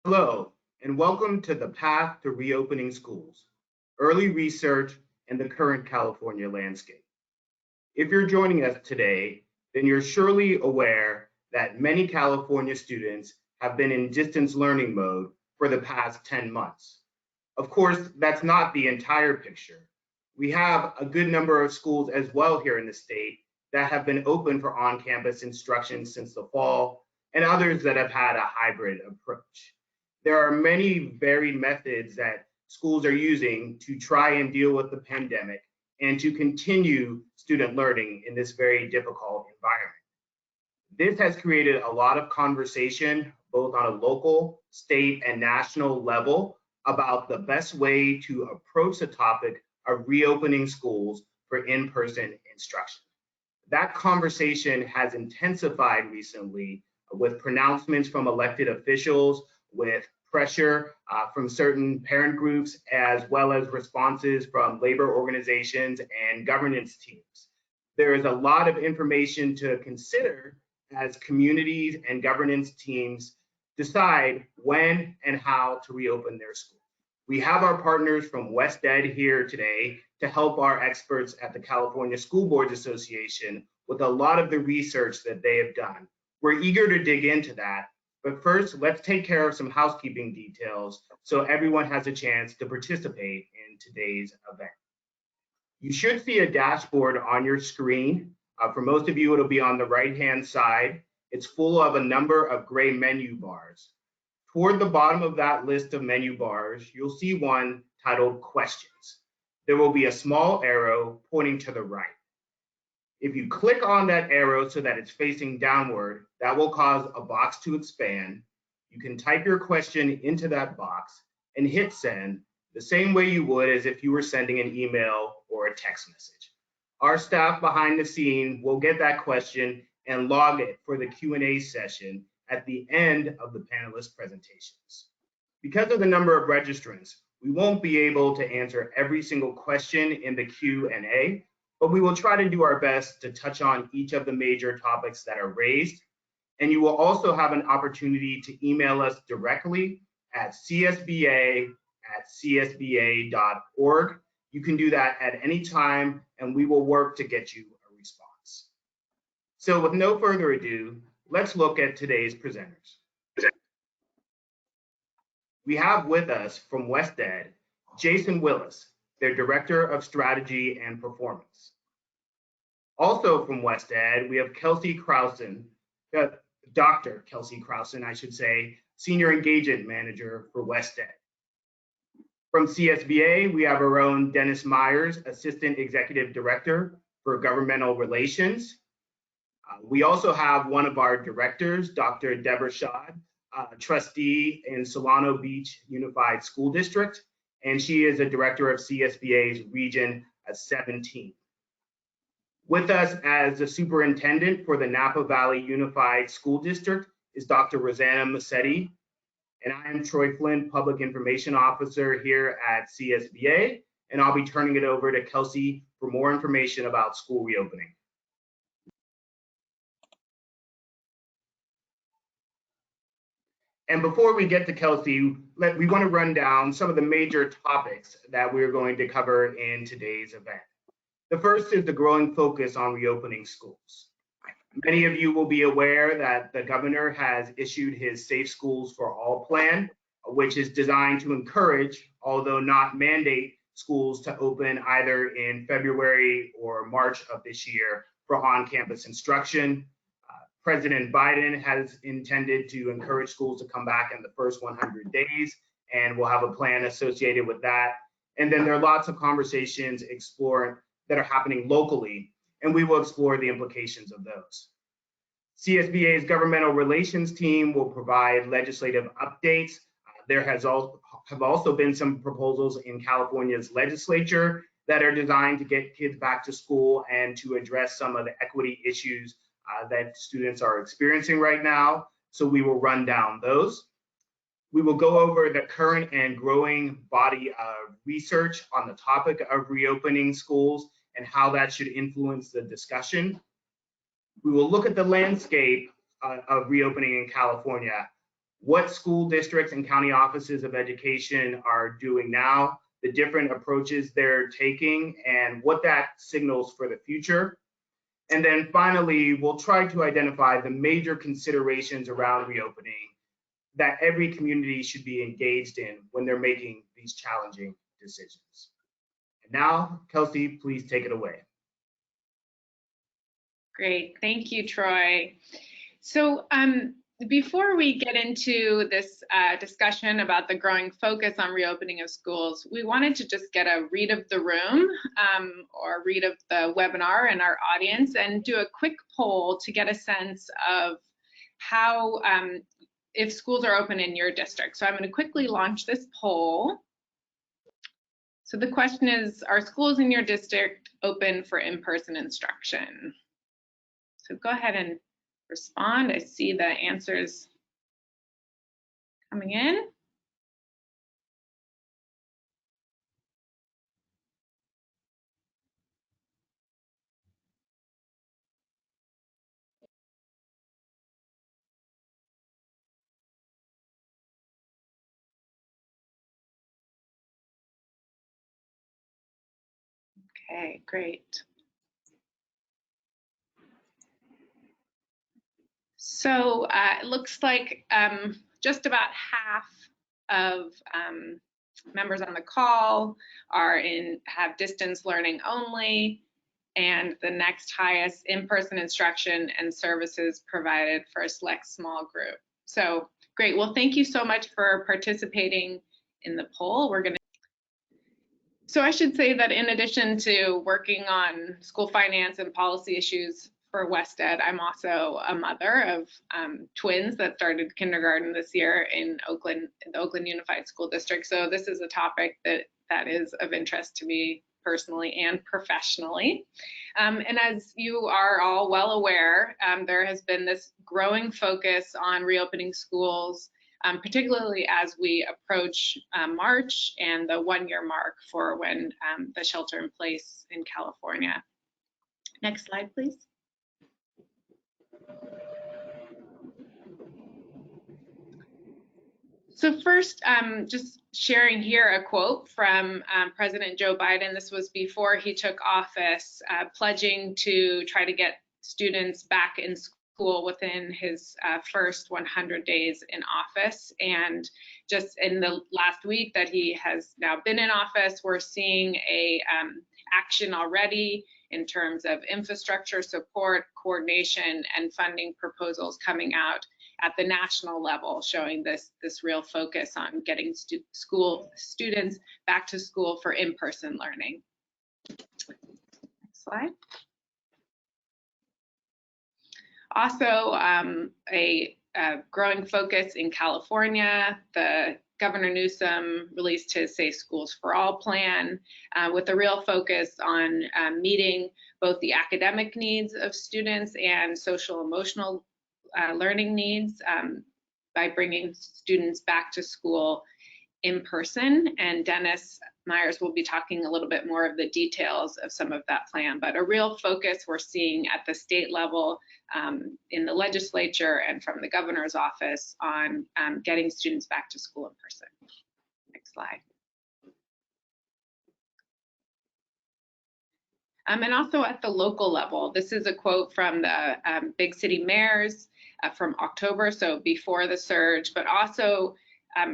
Hello, and welcome to the Path to Reopening Schools, Early Research and the Current California Landscape. If you're joining us today, then you're surely aware that many California students have been in distance learning mode for the past 10 months. Of course, that's not the entire picture. We have a good number of schools as well here in the state that have been open for on-campus instruction since the fall, and others that have had a hybrid approach. There are many varied methods that schools are using to try and deal with the pandemic and to continue student learning in this very difficult environment. This has created a lot of conversation, both on a local, state, and national level, about the best way to approach the topic of reopening schools for in-person instruction. That conversation has intensified recently with pronouncements from elected officials, with pressure from certain parent groups, as well as responses from labor organizations and governance teams. There is a lot of information to consider as communities and governance teams decide when and how to reopen their school. We have our partners from WestEd here today to help our experts at the California School Boards Association with a lot of the research that they have done. We're eager to dig into that, but first, let's take care of some housekeeping details so everyone has a chance to participate in today's event. You should see a dashboard on your screen. For most of you, it'll be on the right-hand side. It's full of a number of gray menu bars. Toward the bottom of that list of menu bars, you'll see one titled Questions. There will be a small arrow pointing to the right. If you click on that arrow so that it's facing downward, that will cause a box to expand. You can type your question into that box and hit send the same way you would as if you were sending an email or a text message. Our staff behind the scene will get that question and log it for the Q&A session at the end of the panelist presentations. Because of the number of registrants, we won't be able to answer every single question in the Q&A, but we will try to do our best to touch on each of the major topics that are raised. And you will also have an opportunity to email us directly at csba@csba.org. You can do that at any time, and we will work to get you a response. So with no further ado, let's look at today's presenters. We have with us from WestEd, Jason Willis, their Director of Strategy and Performance. Also from WestEd, we have Kelsey Krausen, Dr. Kelsey Krausen, I should say, Senior Engagement Manager for WestEd. From CSBA, we have our own Dennis Meyers, Assistant Executive Director for Governmental Relations. We also have one of our directors, Dr. Deborah Shad, trustee in Solano Beach Unified School District, and she is a director of CSBA's Region 17. With us as the superintendent for the Napa Valley Unified School District is Dr. Rosanna Massetti, and I am Troy Flynn, Public Information Officer here at CSBA, and I'll be turning it over to Kelsey for more information about school reopening. And before we get to Kelsey, we want to run down some of the major topics that we're going to cover in today's event. The first is the growing focus on reopening schools. Many of you will be aware that the governor has issued his Safe Schools for All plan, which is designed to encourage, although not mandate, schools to open either in February or March of this year for on-campus instruction. President Biden has intended to encourage schools to come back in the first 100 days, and we'll have a plan associated with that. And then there are lots of conversations that are happening locally, and we will explore the implications of those. CSBA's governmental relations team will provide legislative updates. There have also been some proposals in California's legislature that are designed to get kids back to school and to address some of the equity issues that students are experiencing right now. So we will run down those. We will go over the current and growing body of research on the topic of reopening schools and how that should influence the discussion. We will look at the landscape of reopening in California. what school districts and county offices of education are doing now, the different approaches they're taking, and what that signals for the future. And then finally, we'll try to identify the major considerations around reopening that every community should be engaged in when they're making these challenging decisions. And now, Kelsey, please take it away. Great, thank you, Troy. So before we get into this discussion about the growing focus on reopening of schools, we wanted to just get a read of the room or read of the webinar and our audience and do a quick poll to get a sense of how, if schools are open in your district. So I'm going to quickly launch this poll. So the question is, are schools in your district open for in-person instruction? So go ahead and respond. I see the answers coming in. Okay, great. So it looks like just about half of members on the call have distance learning only, and the next highest in-person instruction and services provided for a select small group. So great. Well, thank you so much for participating in the poll. So I should say that in addition to working on school finance and policy issues for WestEd, I'm also a mother of twins that started kindergarten this year in Oakland, the Oakland Unified School District. So this is a topic that is of interest to me personally and professionally. And as you are all well aware, there has been this growing focus on reopening schools, particularly as we approach March and the one-year mark for when the shelter in place in California. Next slide, please. So first, just sharing here a quote from President Joe Biden. This was before he took office, pledging to try to get students back in school within his first 100 days in office. And just in the last week that he has now been in office, we're seeing action already in terms of infrastructure support, coordination, and funding proposals coming out at the national level, showing this real focus on getting students back to school for in-person learning. Next slide. Also, a growing focus in California. The Governor Newsom released his Safe Schools for All plan with a real focus on meeting both the academic needs of students and social emotional learning needs by bringing students back to school in person. And Dennis Meyers will be talking a little bit more of the details of some of that plan, but a real focus we're seeing at the state level in the legislature and from the governor's office on getting students back to school in person. Next slide. And also at the local level, this is a quote from the big city mayors from October, so before the surge, but also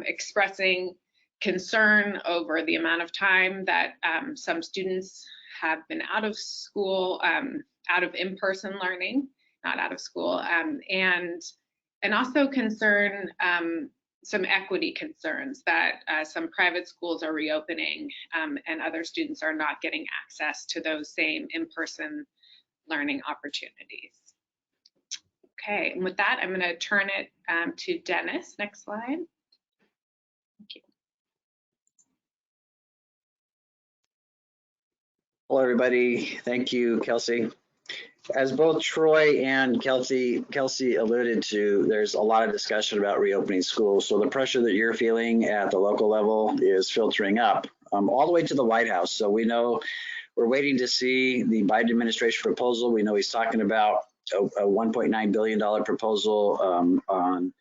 expressing concern over the amount of time that some students have been out of school, out of in-person learning, not out of school, and also concern some equity concerns that some private schools are reopening and other students are not getting access to those same in-person learning opportunities. Okay, and with that, I'm going to turn it to Dennis. Next slide. Thank you. Hello, everybody. Thank you, Kelsey. As both Troy and Kelsey alluded to, there's a lot of discussion about reopening schools. So the pressure that you're feeling at the local level is filtering up all the way to the White House. So we know we're waiting to see the Biden administration proposal. We know he's talking about a $1.9 billion proposal on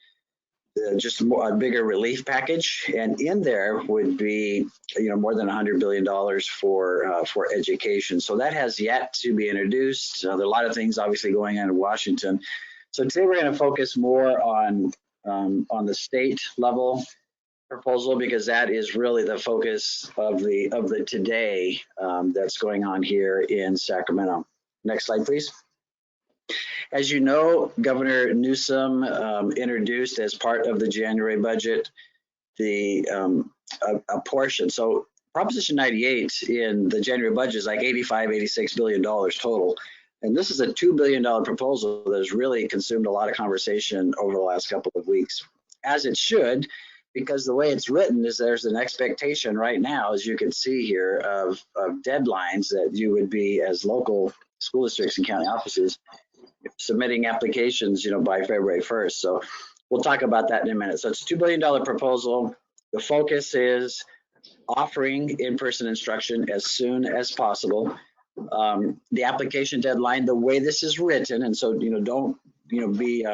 just a bigger relief package, and in there would be more than $100 billion for education. So that has yet to be introduced. There are a lot of things obviously going on in Washington. So today we're going to focus more on the state level proposal, because that is really the focus of the today that's going on here in Sacramento. Next slide, please. As you know, Governor Newsom introduced as part of the January budget a portion. So Proposition 98 in the January budget is like $86 billion total. And this is a $2 billion proposal that has really consumed a lot of conversation over the last couple of weeks, as it should, because the way it's written is there's an expectation right now, as you can see here, of deadlines that you would be, as local school districts and county offices, submitting applications, by February 1st. So we'll talk about that in a minute. So it's a $2 billion proposal. The focus is offering in-person instruction as soon as possible. The application deadline, the way this is written, and so don't be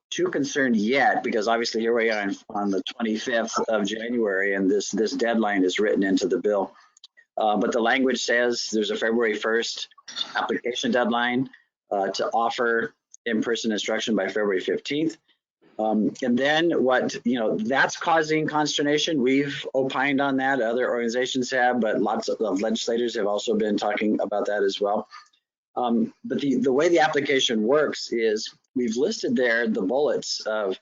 too concerned yet, because obviously here we are on the 25th of January, and this deadline is written into the bill. But the language says there's a February 1st application deadline to offer in-person instruction by February 15th. And then that's causing consternation. We've opined on that, other organizations have, but lots of legislators have also been talking about that as well. But the way the application works is we've listed there the bullets of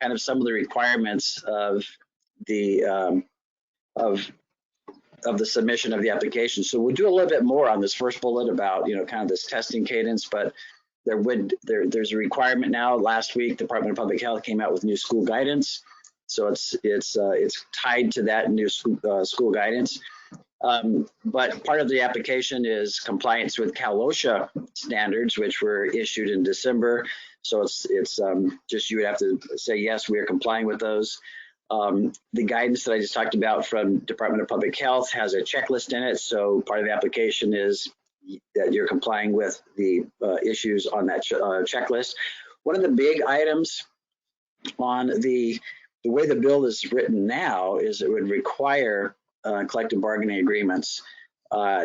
kind of some of the requirements of the submission of the application. So we'll do a little bit more on this first bullet about kind of this testing cadence, but there's a requirement now. Last week, the Department of Public Health came out with new school guidance, so it's tied to that new school guidance. But part of the application is compliance with Cal OSHA standards, which were issued in December. So it's just, you would have to say, yes, we are complying with those. The guidance that I just talked about from Department of Public Health has a checklist in it. So part of the application is that you're complying with the issues on that checklist. One of the big items on the way the bill is written now is it would require collective bargaining agreements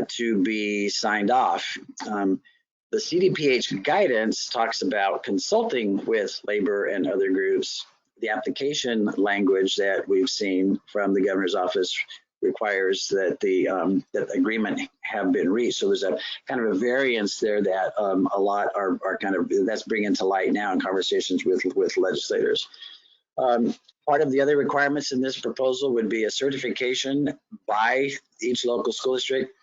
to be signed off. The CDPH guidance talks about consulting with labor and other groups. The application language that we've seen from the governor's office requires that that agreement have been reached. So there's a kind of a variance there that a lot are kind of, that's bringing to light now in conversations with legislators. Part of the other requirements in this proposal would be a certification by each local school district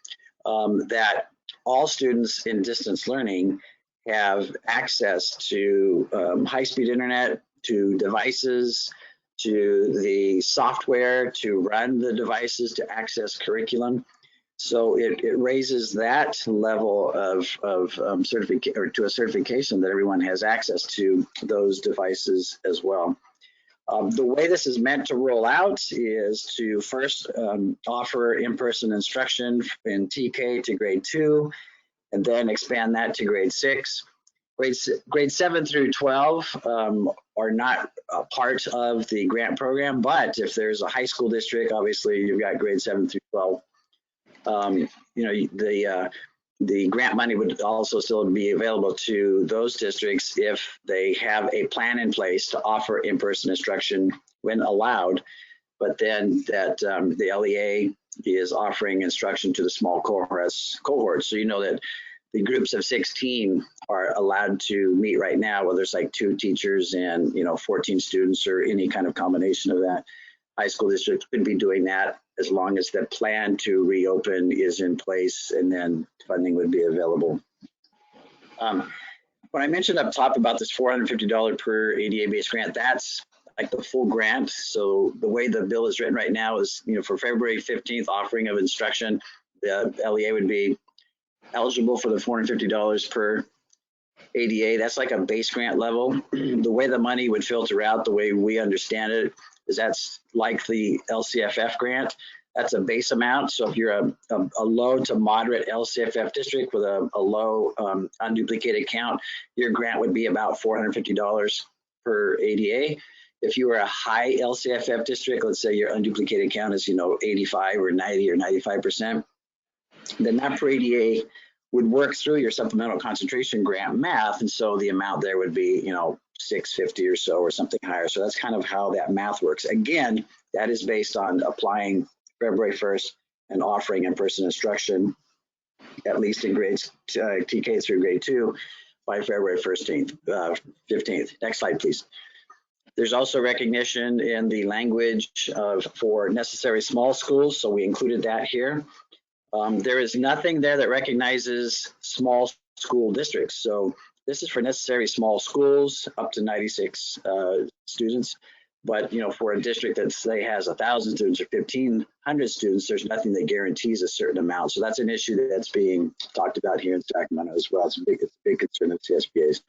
that all students in distance learning have access to high-speed internet, to devices, to the software to run the devices, to access curriculum. So it raises that level of certification, or to a certification that everyone has access to those devices as well. The way this is meant to roll out is to first offer in-person instruction in TK to grade 2, and then expand that to grade 6. Grade 7 through 12 are not a part of the grant program, but if there's a high school district, obviously you've got grade 7 through 12. The grant money would also still be available to those districts if they have a plan in place to offer in-person instruction when allowed, but then that the LEA is offering instruction to the small cohorts. So you know that the groups of 16 are allowed to meet right now, whether it's like 2 teachers and 14 students or any kind of combination of that. High school districts could be doing that as long as the plan to reopen is in place, and then funding would be available. When I mentioned up top about this $450 per ADA-based grant, that's like the full grant. So the way the bill is written right now is, for February 15th offering of instruction, the LEA would be eligible for the $450 per ADA. That's like a base grant level. The way the money would filter out, the way we understand it, is that's like the LCFF grant. That's a base amount. So if you're a low to moderate LCFF district with a low unduplicated count, your grant would be about $450 per ADA. If you were a high LCFF district, let's say your unduplicated count is, 85 or 90 or 95%, then that per ADA would work through your supplemental concentration grant math. And so the amount there would be, 650 or so or something higher. So that's kind of how that math works. Again, that is based on applying February 1st and offering in-person instruction, at least in grades TK through grade 2 by February 15th. Next slide, please. There's also recognition in the language for necessary small schools, so we included that here. There is nothing there that recognizes small school districts. So this is for necessary small schools up to 96 students. But for a district that say has 1,000 students or 1,500 students, there's nothing that guarantees a certain amount. So that's an issue that's being talked about here in Sacramento as well. It's a big concern of CSBA's.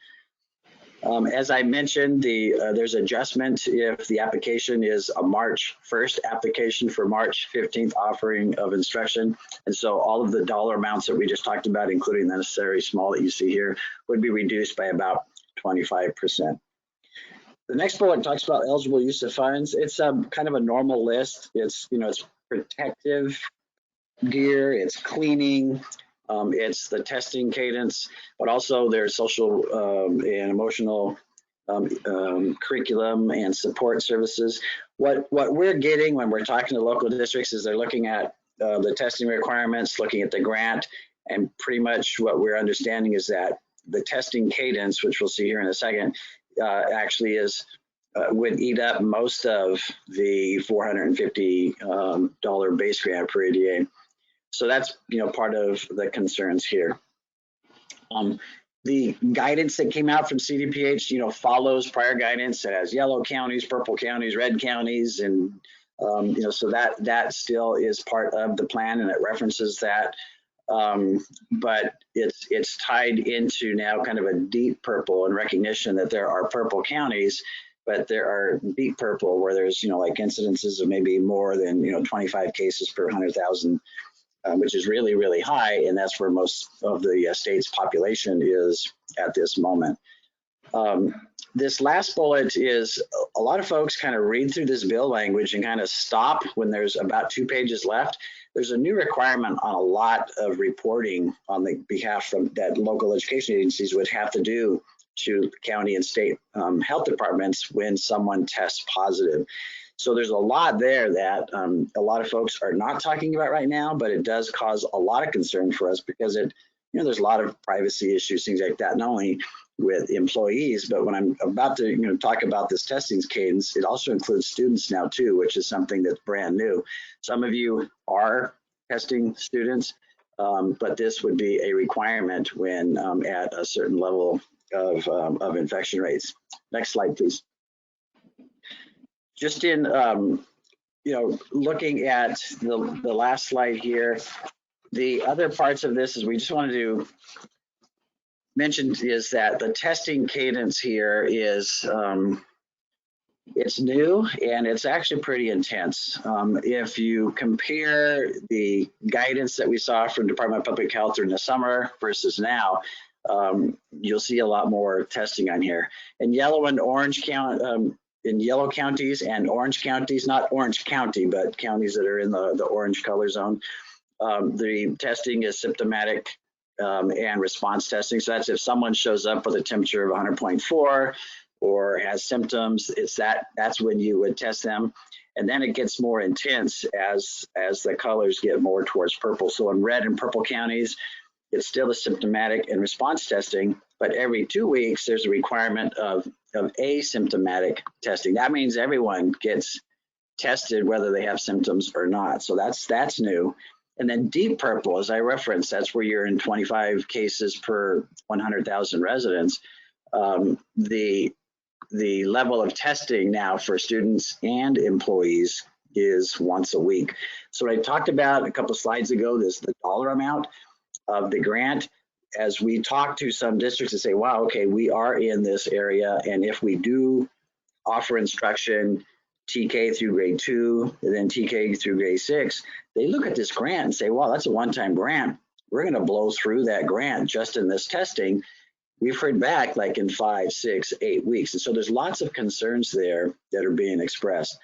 As I mentioned, there's adjustment if the application is a March 1st application for March 15th offering of instruction. And so all of the dollar amounts that we just talked about, including the necessary small that you see here, would be reduced by about 25%. The next bullet talks about eligible use of funds. It's kind of a normal list. It's, it's protective gear, it's cleaning, it's the testing cadence, but also there's social and emotional curriculum and support services. What we're getting when we're talking to local districts is they're looking at the testing requirements, looking at the grant, and pretty much what we're understanding is that the testing cadence, which we'll see here in a second, actually would eat up most of the $450 base grant per ADA. So that's part of the concerns here. The guidance that came out from CDPH, follows prior guidance. It has yellow counties, purple counties, red counties, and so that still is part of the plan, and it references that. But it's tied into now kind of a deep purple in recognition that there are purple counties, but there are deep purple where there's like incidences of maybe more than 25 cases per 100,000. Which is really, really high, and that's where most of the state's population is at this moment. This last bullet is a lot of folks kind of read through this bill language and kind of stop when there's about 2 pages left. There's a new requirement on a lot of reporting on the behalf of that local education agencies would have to do to county and state health departments when someone tests positive. So there's a lot there that a lot of folks are not talking about right now, but it does cause a lot of concern for us because there's a lot of privacy issues, things like that, not only with employees, but when I'm about to talk about this testing cadence, it also includes students now too, which is something that's brand new. Some of you are testing students, but this would be a requirement when at a certain level of infection rates. Next slide, please. Just in, looking at the last slide here, the other parts of this is we just wanted to mention is that the testing cadence here is, it's new and it's actually pretty intense. If you compare the guidance that we saw from Department of Public Health during the summer versus now, you'll see a lot more testing on here. In yellow and orange in yellow counties and orange counties, not Orange County, but counties that are in the orange color zone, the testing is symptomatic and response testing. So that's if someone shows up with a temperature of 100.4 or has symptoms, that's when you would test them. And then it gets more intense as the colors get more towards purple. So in red and purple counties, it's still the symptomatic and response testing, but every 2 weeks, there's a requirement of asymptomatic testing. That means everyone gets tested whether they have symptoms or not. So that's new. And then deep purple, as I referenced, that's where you're in 25 cases per 100,000 residents. The level of testing now for students and employees is once a week. So what I talked about a couple of slides ago, this the dollar amount of the grant. As we talk to some districts and say, wow, okay, we are in this area, and if we do offer instruction TK through grade 2 and then TK through grade 6, they look at this grant and say, wow, that's a one-time grant. We're going to blow through that grant just in this testing. We've heard back like in 5, 6, 8 weeks. And so there's lots of concerns there that are being expressed.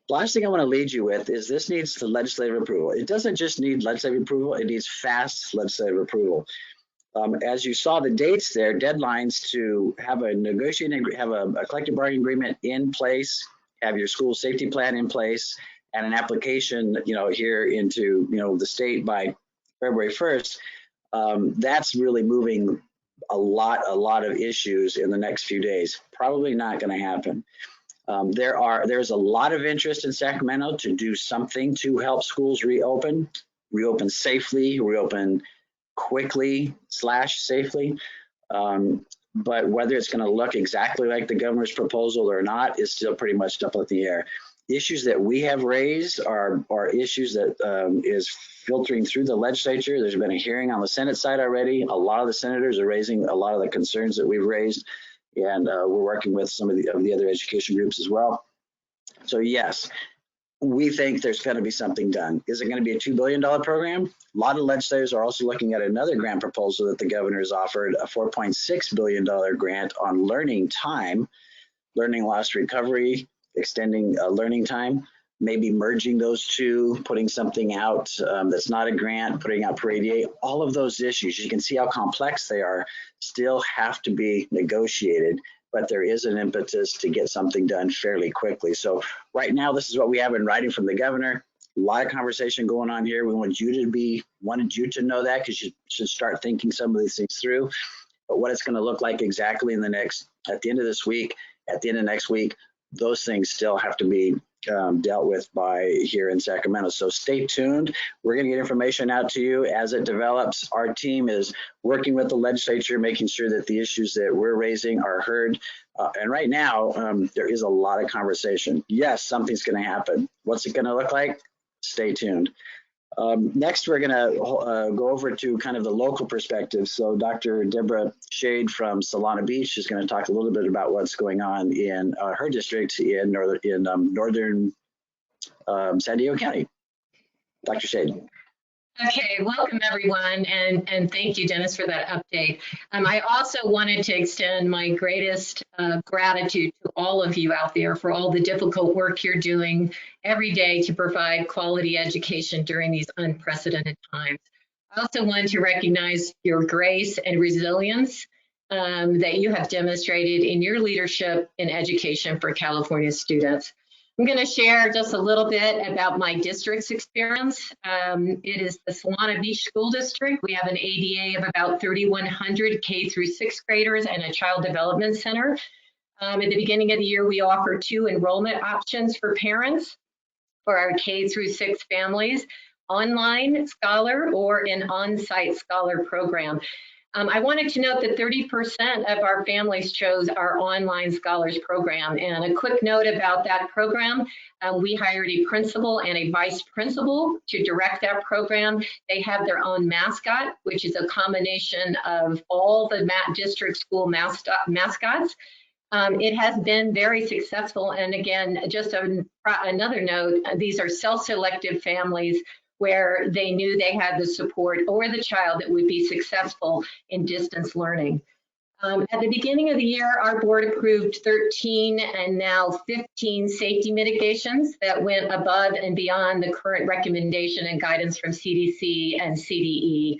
Last thing I want to lead you with is this needs the legislative approval. It doesn't just need legislative approval, it needs fast legislative approval. As you saw the dates there, deadlines to have a collective bargaining agreement in place, have your school safety plan in place, and an application, here into, the state by February 1st. That's really moving a lot of issues in the next few days. Probably not going to happen. There's a lot of interest in Sacramento to do something to help schools reopen safely, reopen quickly / safely. But whether it's going to look exactly like the governor's proposal or not is still pretty much up in the air. Issues that we have raised are issues that is filtering through the legislature. There's been a hearing on the Senate side already. A lot of the senators are raising a lot of the concerns that we've raised, and we're working with some of the other education groups as well. So yes, we think there's going to be something done. Is it going to be a $2 billion program? A lot of legislators are also looking at another grant proposal that the governor has offered, a $4.6 billion grant on learning time, learning loss recovery, extending learning time, maybe merging those two, putting something out that's not a grant, putting out per ADA. All of those issues, you can see how complex they are, still have to be negotiated, but there is an impetus to get something done fairly quickly. So right now, this is what we have in writing from the governor. A lot of conversation going on here. We wanted you to know that, because you should start thinking some of these things through. But what it's going to look like exactly at the end of this week, at the end of next week, those things still have to be dealt with by here in Sacramento. So stay tuned. We're going to get information out to you as it develops. Our team is working with the legislature, making sure that the issues that we're raising are heard. And right now, there is a lot of conversation. Yes, something's going to happen. What's it going to look like? Stay tuned. Next, we're going to go over to kind of the local perspective. So Dr. Deborah Shade from Solana Beach is going to talk a little bit about what's going on in her district in northern San Diego County. Dr. Shade. Okay, welcome everyone, and thank you, Dennis, for that update. I also wanted to extend my greatest gratitude to all of you out there for all the difficult work you're doing every day to provide quality education during these unprecedented times. I also want to recognize your grace and resilience that you have demonstrated in your leadership in education for California students. I'm going to share just a little bit about my district's experience. It is the Solana Beach School District. We have an ADA of about 3,100 K through 6th graders and a child development center. At the beginning of the year, we offer 2 enrollment options for parents for our K through 6 families, online Scholar or an on-site Scholar program. I wanted to note that 30% of our families chose our online Scholars program. And a quick note about that program, we hired a principal and a vice principal to direct that program. They have their own mascot, which is a combination of all the district school mascots. It has been very successful. And again, just another note, these are self-selected families where they knew they had the support or the child that would be successful in distance learning. At the beginning of the year, our board approved 13 and now 15 safety mitigations that went above and beyond the current recommendation and guidance from CDC and CDE.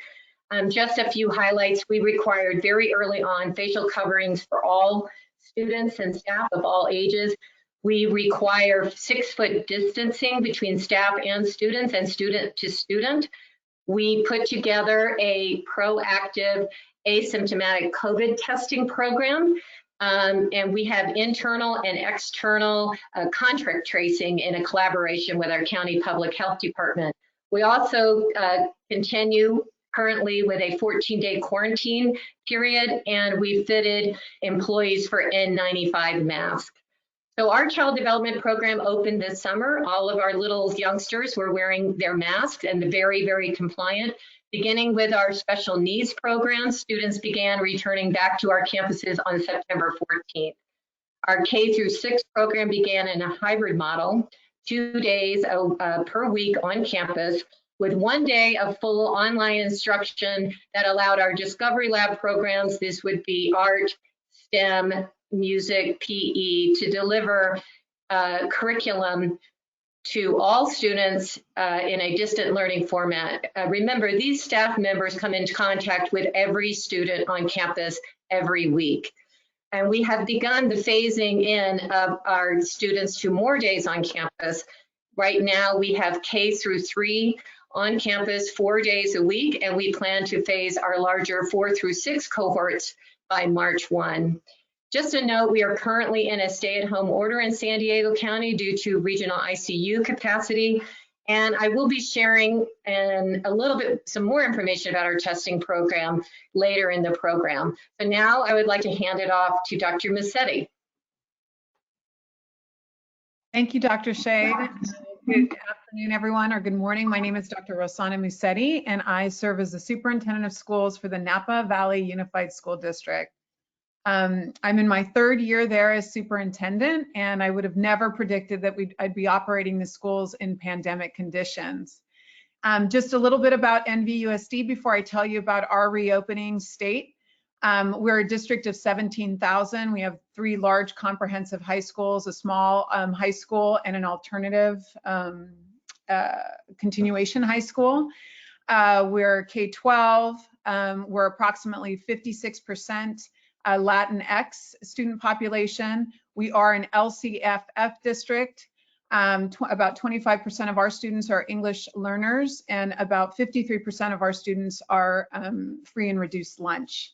Just a few highlights. We required very early on facial coverings for all students and staff of all ages. We require 6-foot distancing between staff and students and student to student. We put together a proactive asymptomatic COVID testing program. And we have internal and external contract tracing in a collaboration with our county public health department. We also continue currently with a 14-day quarantine period, and we fitted employees for N95 masks. So our child development program opened this summer. All of our little youngsters were wearing their masks and very, very compliant. Beginning with our special needs program, students began returning back to our campuses on September 14th. Our K through 6 program began in a hybrid model, 2 days per week on campus, with 1 day of full online instruction that allowed our Discovery Lab programs, this would be art, STEM, music, PE, to deliver curriculum to all students in a distant learning format. Remember, these staff members come into contact with every student on campus every week. And we have begun the phasing in of our students to more days on campus. Right now, we have K through 3 on campus 4 days a week, and we plan to phase our larger 4 through 6 cohorts by March 1. Just a note, we are currently in a stay-at-home order in San Diego County due to regional ICU capacity. And I will be sharing some more information about our testing program later in the program. But now I would like to hand it off to Dr. Musetti. Thank you, Dr. Shade. Good afternoon, everyone, or good morning. My name is Dr. Rossana Musetti, and I serve as the superintendent of schools for the Napa Valley Unified School District. I'm in my 3rd year there as superintendent, and I would have never predicted that I'd be operating the schools in pandemic conditions. Just a little bit about NVUSD before I tell you about our reopening state. We're a district of 17,000. We have 3 large comprehensive high schools, a small high school, and an alternative continuation high school. We're K-12. We're approximately 56% Latinx student population. We are an LCFF district. About 25% of our students are English learners, and about 53% of our students are free and reduced lunch.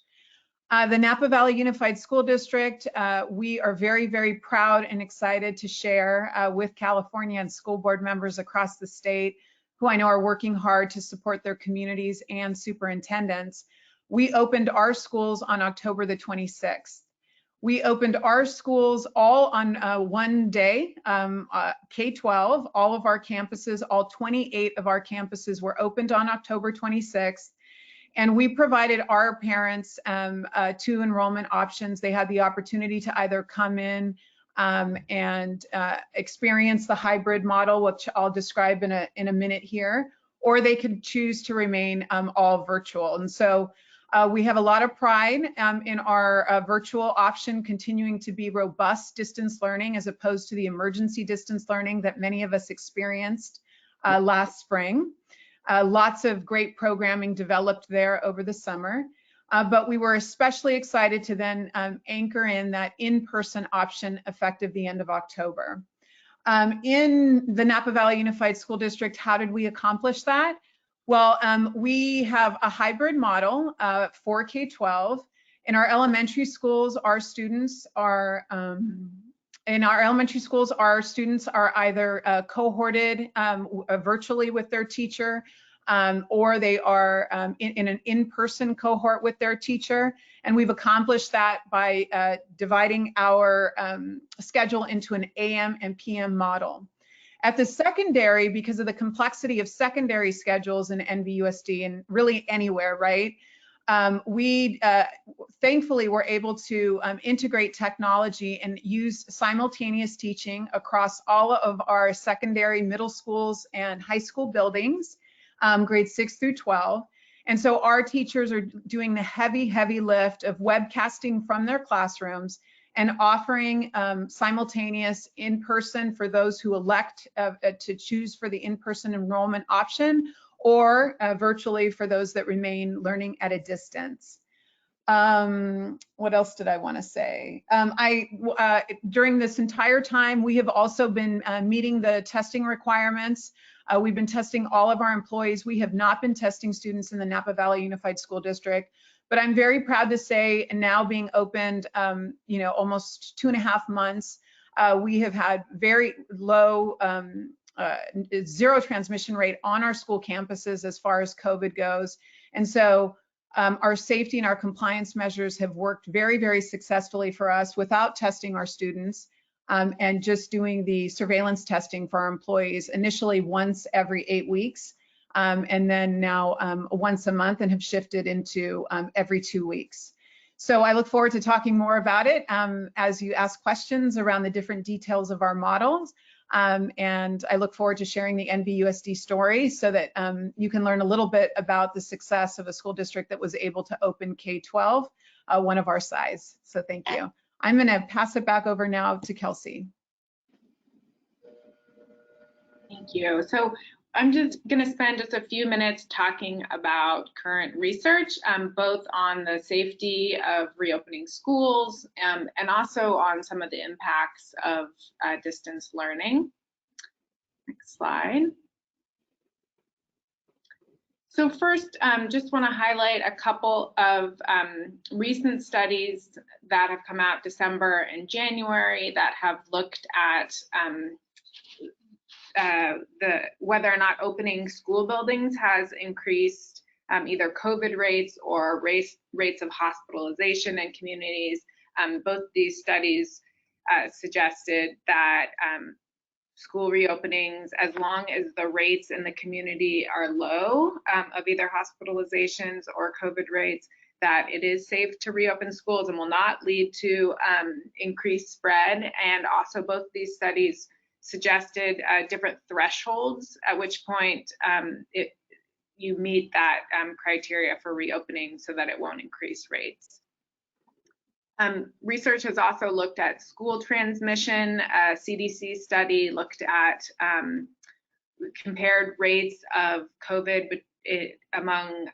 The Napa Valley Unified School District, we are very, very proud and excited to share with California and school board members across the state who I know are working hard to support their communities and superintendents. We opened our schools on October the 26th. We opened our schools all on 1 day, K-12, all of our campuses, all 28 of our campuses were opened on October 26th. And we provided our parents 2 enrollment options. They had the opportunity to either come in and experience the hybrid model, which I'll describe in a minute here, or they could choose to remain all virtual. And so we have a lot of pride in our virtual option continuing to be robust distance learning as opposed to the emergency distance learning that many of us experienced last spring. Lots of great programming developed there over the summer, but we were especially excited to then anchor in that in-person option effective the end of October. In the Napa Valley Unified School District, how did we accomplish that? Well, we have a hybrid model for K-12. In our elementary schools, our students are either cohorted virtually with their teacher, or they are in an in-person cohort with their teacher. And we've accomplished that by dividing our schedule into an AM and PM model. At the secondary, because of the complexity of secondary schedules in NVUSD and really anywhere, right? We thankfully were able to integrate technology and use simultaneous teaching across all of our secondary, middle schools, and high school buildings, grades 6 through 12. And so our teachers are doing the heavy lift of webcasting from their classrooms and offering simultaneous in-person for those who elect to choose for the in-person enrollment option, or virtually for those that remain learning at a distance. What else did I want to say? During this entire time, we have also been meeting the testing requirements. We've been testing all of our employees. We have not been testing students in the Napa Valley Unified School District, but I'm very proud to say, now being opened, almost 2.5 months, we have had very low, 0 transmission rate on our school campuses as far as COVID goes. And so our safety and our compliance measures have worked very, very successfully for us without testing our students and just doing the surveillance testing for our employees, initially once every 8 weeks. And then now once a month, and have shifted into every 2 weeks. So I look forward to talking more about it as you ask questions around the different details of our models. And I look forward to sharing the NBUSD story so that you can learn a little bit about the success of a school district that was able to open K-12, one of our size. So thank you. I'm going to pass it back over now to Kelsey. Thank you. So I'm just going to spend just a few minutes talking about current research, both on the safety of reopening schools and also on some of the impacts of distance learning. Next slide. So first, just want to highlight a couple of recent studies that have come out December and January that have looked at whether or not opening school buildings has increased either COVID rates or rates of hospitalization in communities. Both these studies suggested that school reopenings, as long as the rates in the community are low of either hospitalizations or COVID rates, that it is safe to reopen schools and will not lead to increased spread. And also both these studies suggested different thresholds at which point you meet that criteria for reopening so that it won't increase rates. Research has also looked at school transmission. A CDC study looked at compared rates of COVID among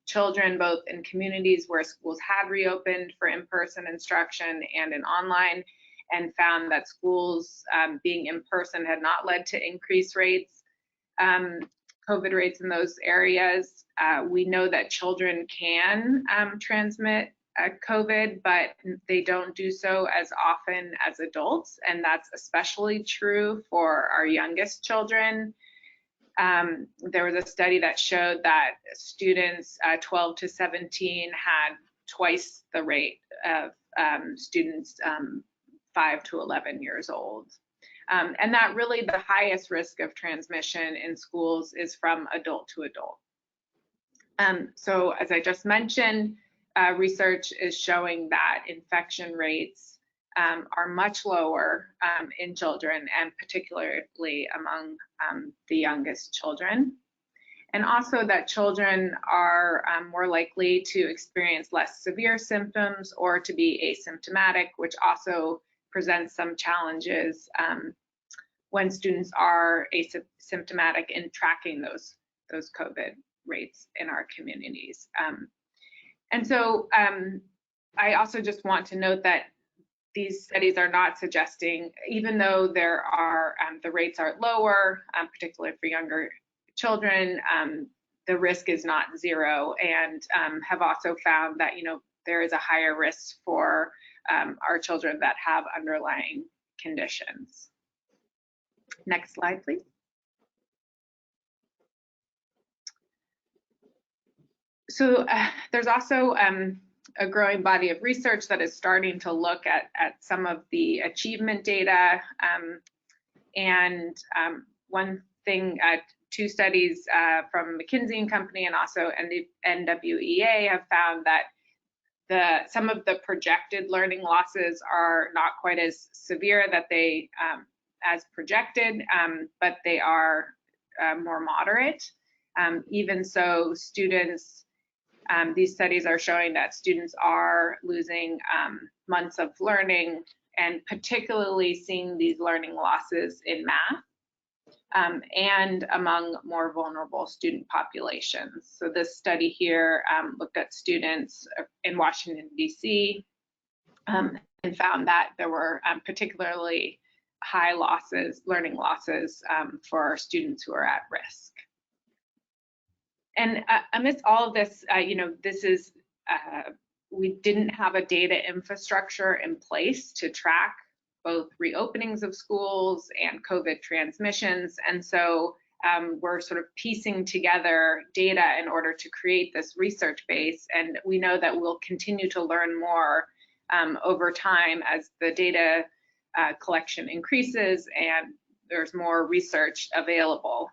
children, both in communities where schools had reopened for in-person instruction and in online, and found that schools being in person had not led to increased rates, COVID rates in those areas. We know that children can transmit COVID, but they don't do so as often as adults, and that's especially true for our youngest children. There was a study that showed that students 12 to 17 had twice the rate of students 5 to 11 years old. And that really the highest risk of transmission in schools is from adult to adult. So as I just mentioned, research is showing that infection rates are much lower in children, and particularly among the youngest children. And also that children are more likely to experience less severe symptoms or to be asymptomatic, which also presents some challenges when students are asymptomatic in tracking those COVID rates in our communities. And so I also just want to note that these studies are not suggesting, even though there are the rates are lower, particularly for younger children, the risk is not zero, and have also found that there is a higher risk for our children that have underlying conditions. Next slide, please. So there's also a growing body of research that is starting to look at some of the achievement data. And one thing, two studies from McKinsey & Company and also NWEA have found that some of the projected learning losses are not quite as severe that they as projected, but they are more moderate. Even so, students, these studies are showing that students are losing months of learning, and particularly seeing these learning losses in math and among more vulnerable student populations. So this study here looked at students in Washington, D.C. And found that there were particularly high losses, learning losses for students who are at risk. And amidst all of this, this is, we didn't have a data infrastructure in place to track both reopenings of schools and COVID transmissions. And so we're sort of piecing together data in order to create this research base. And we know that we'll continue to learn more over time as the data collection increases and there's more research available.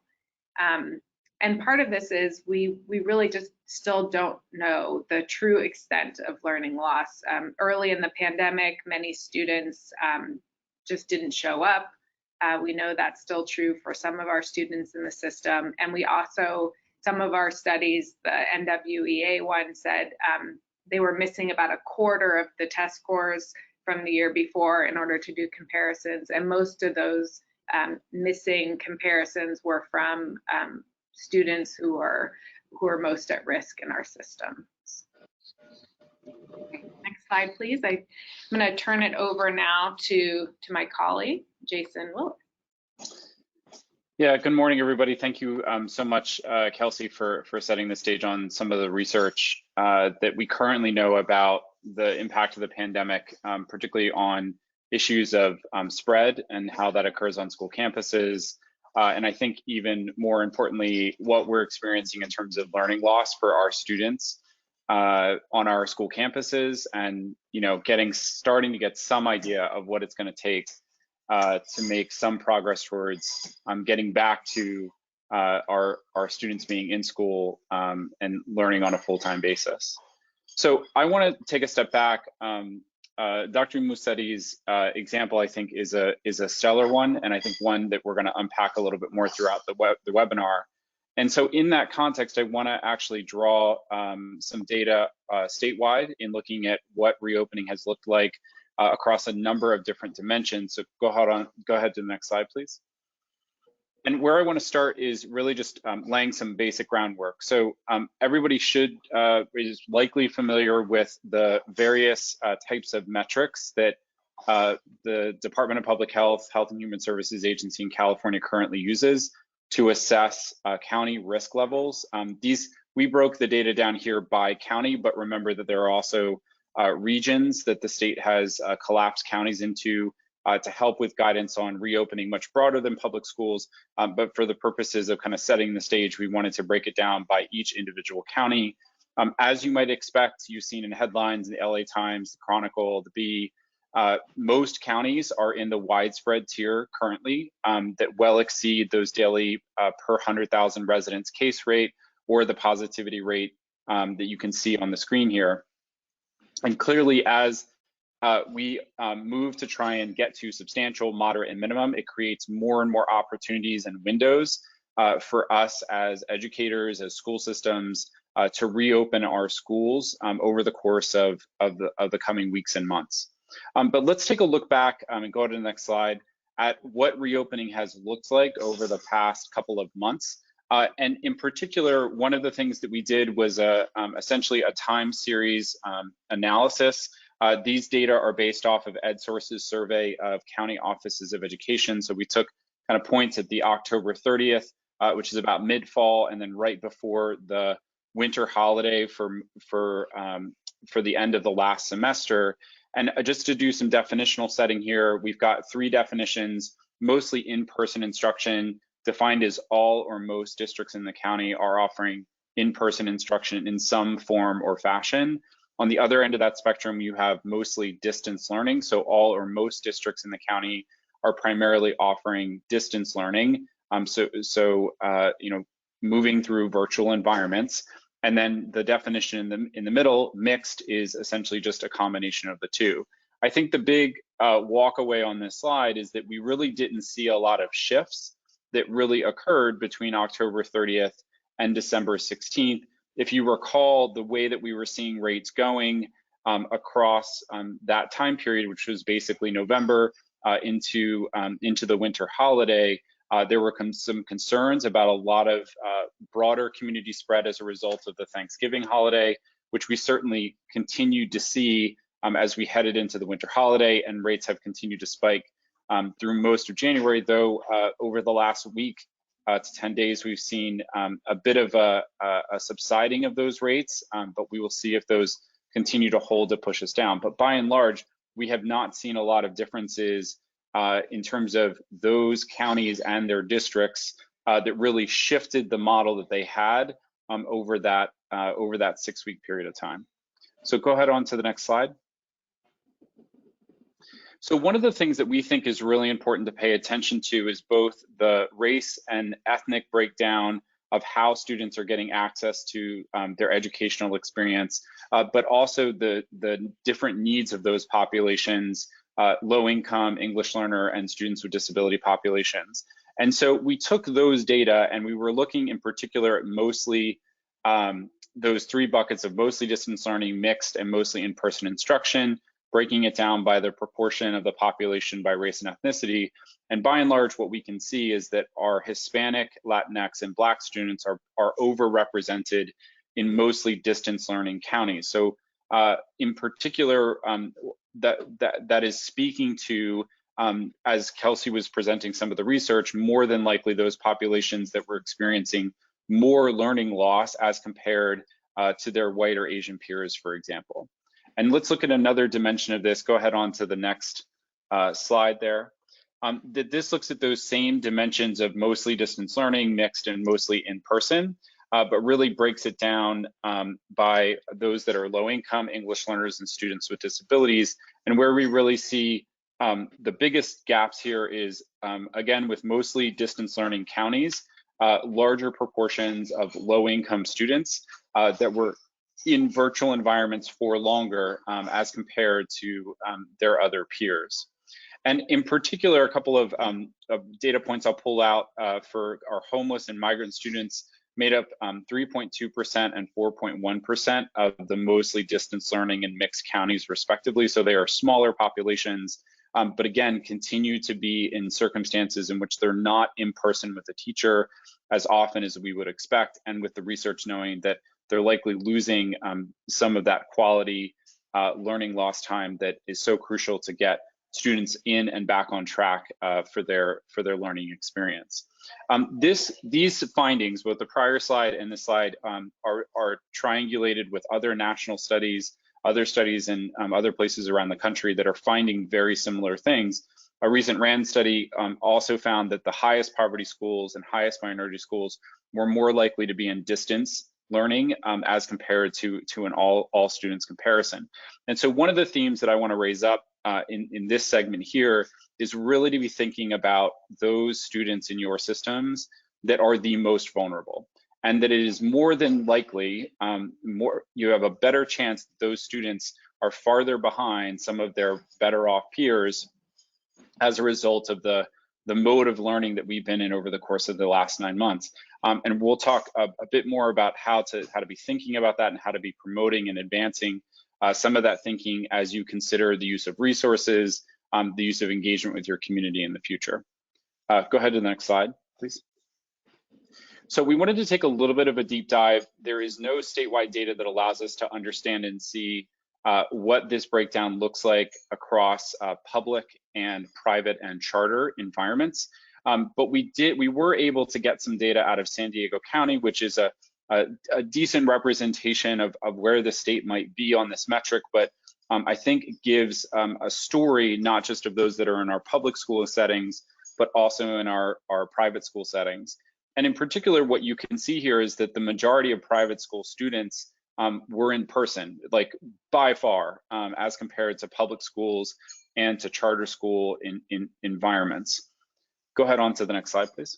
And part of this is we really just still don't know the true extent of learning loss. Early in the pandemic, many students just didn't show up We know that's still true for some of our students in the system. And we also, some of our studies, the NWEA one said they were missing about a quarter of the test scores from the year before in order to do comparisons. And most of those missing comparisons were from students who are most at risk in our system. Okay, next slide, please. I'm going to turn it over now to my colleague, Jason Willis. Yeah, good morning, everybody. Thank you so much, Kelsey, for setting the stage on some of the research that we currently know about the impact of the pandemic, particularly on issues of spread and how that occurs on school campuses. And I think even more importantly, what we're experiencing in terms of learning loss for our students on our school campuses, and starting to get some idea of what it's going to take to make some progress towards getting back to our students being in school and learning on a full-time basis. So I want to take a step back. Dr. Musetti's example, I think, is a stellar one, and I think one that we're going to unpack a little bit more throughout the webinar. And so in that context, I want to actually draw some data statewide in looking at what reopening has looked like across a number of different dimensions. So go ahead to the next slide, please. And where I want to start is really just laying some basic groundwork. So everybody is likely familiar with the various types of metrics that the Department of Public Health, Health and Human Services Agency in California currently uses to assess county risk levels. We broke the data down here by county, but remember that there are also regions that the state has collapsed counties into to help with guidance on reopening much broader than public schools. But for the purposes of kind of setting the stage, we wanted to break it down by each individual county. As you might expect, you've seen in headlines in the LA Times, the Chronicle, the Bee, most counties are in the widespread tier currently that well exceed those daily per 100,000 residents case rate or the positivity rate that you can see on the screen here. And clearly, as we move to try and get to substantial, moderate, and minimum, it creates more and more opportunities and windows for us as educators, as school systems, to reopen our schools over the course of the coming weeks and months. But let's take a look back and go to the next slide at what reopening has looked like over the past couple of months. And in particular, one of the things that we did was essentially a time series analysis. These data are based off of EdSource's survey of county offices of education. So we took kind of points at the October 30th, which is about mid-fall, and then right before the winter holiday for the end of the last semester. And just to do some definitional setting here, we've got three definitions, mostly in-person instruction, defined as all or most districts in the county are offering in-person instruction in some form or fashion. On the other end of that spectrum, you have mostly distance learning. So all or most districts in the county are primarily offering distance learning. Moving through virtual environments. And then the definition in the middle, mixed, is essentially just a combination of the two. I think the big walk away on this slide is that we really didn't see a lot of shifts that really occurred between October 30th and December 16th. If you recall, the way that we were seeing rates going across that time period, which was basically November into the winter holiday, there were some concerns about a lot of broader community spread as a result of the Thanksgiving holiday, which we certainly continued to see as we headed into the winter holiday, and rates have continued to spike through most of January, though over the last week to 10 days, we've seen a bit of a subsiding of those rates, but we will see if those continue to hold to push us down. But by and large, we have not seen a lot of differences in terms of those counties and their districts that really shifted the model that they had over that 6-week period of time. So go ahead on to the next slide. So one of the things that we think is really important to pay attention to is both the race and ethnic breakdown of how students are getting access to their educational experience, but also the different needs of those populations low income, English learner, and students with disability populations. And so we took those data and we were looking in particular at mostly those three buckets of mostly distance learning, mixed, and mostly in-person instruction, breaking it down by the proportion of the population by race and ethnicity. And by and large, what we can see is that our Hispanic, Latinx, and Black students are overrepresented in mostly distance learning counties. So in particular, that is speaking to, as Kelsey was presenting some of the research, more than likely those populations that were experiencing more learning loss as compared to their white or Asian peers, for example. And let's look at another dimension of this. Go ahead on to the next slide there. This looks at those same dimensions of mostly distance learning, mixed, and mostly in person, but really breaks it down by those that are low income, English learners, and students with disabilities. And where we really see the biggest gaps here is, again, with mostly distance learning counties, larger proportions of low income students that were in virtual environments for longer as compared to their other peers. And in particular, a couple of data points I'll pull out for our homeless and migrant students made up 3.2% and 4.1% of the mostly distance learning and mixed counties respectively. So they are smaller populations, but again, continue to be in circumstances in which they're not in person with a teacher as often as we would expect. And with the research knowing that they're likely losing some of that quality learning loss time that is so crucial to get students in and back on track for their learning experience. These findings, both the prior slide and this slide, are triangulated with other national studies, other studies in other places around the country that are finding very similar things. A recent RAND study also found that the highest poverty schools and highest minority schools were more likely to be in distance learning as compared to an all students comparison. And so one of the themes that I want to raise up in this segment here is really to be thinking about those students in your systems that are the most vulnerable, and that it is more than likely, you have a better chance that those students are farther behind some of their better off peers as a result of the mode of learning that we've been in over the course of the last 9 months. And we'll talk a bit more about how to be thinking about that and how to be promoting and advancing some of that thinking as you consider the use of resources, the use of engagement with your community in the future. Go ahead to the next slide, please. So we wanted to take a little bit of a deep dive. There is no statewide data that allows us to understand and see what this breakdown looks like across public and private and charter environments. But we were able to get some data out of San Diego County, which is a decent representation of where the state might be on this metric, but I think it gives a story not just of those that are in our public school settings, but also in our private school settings. And in particular, what you can see here is that the majority of private school students were in person, like by far, as compared to public schools and to charter school in environments. Go ahead on to the next slide, please.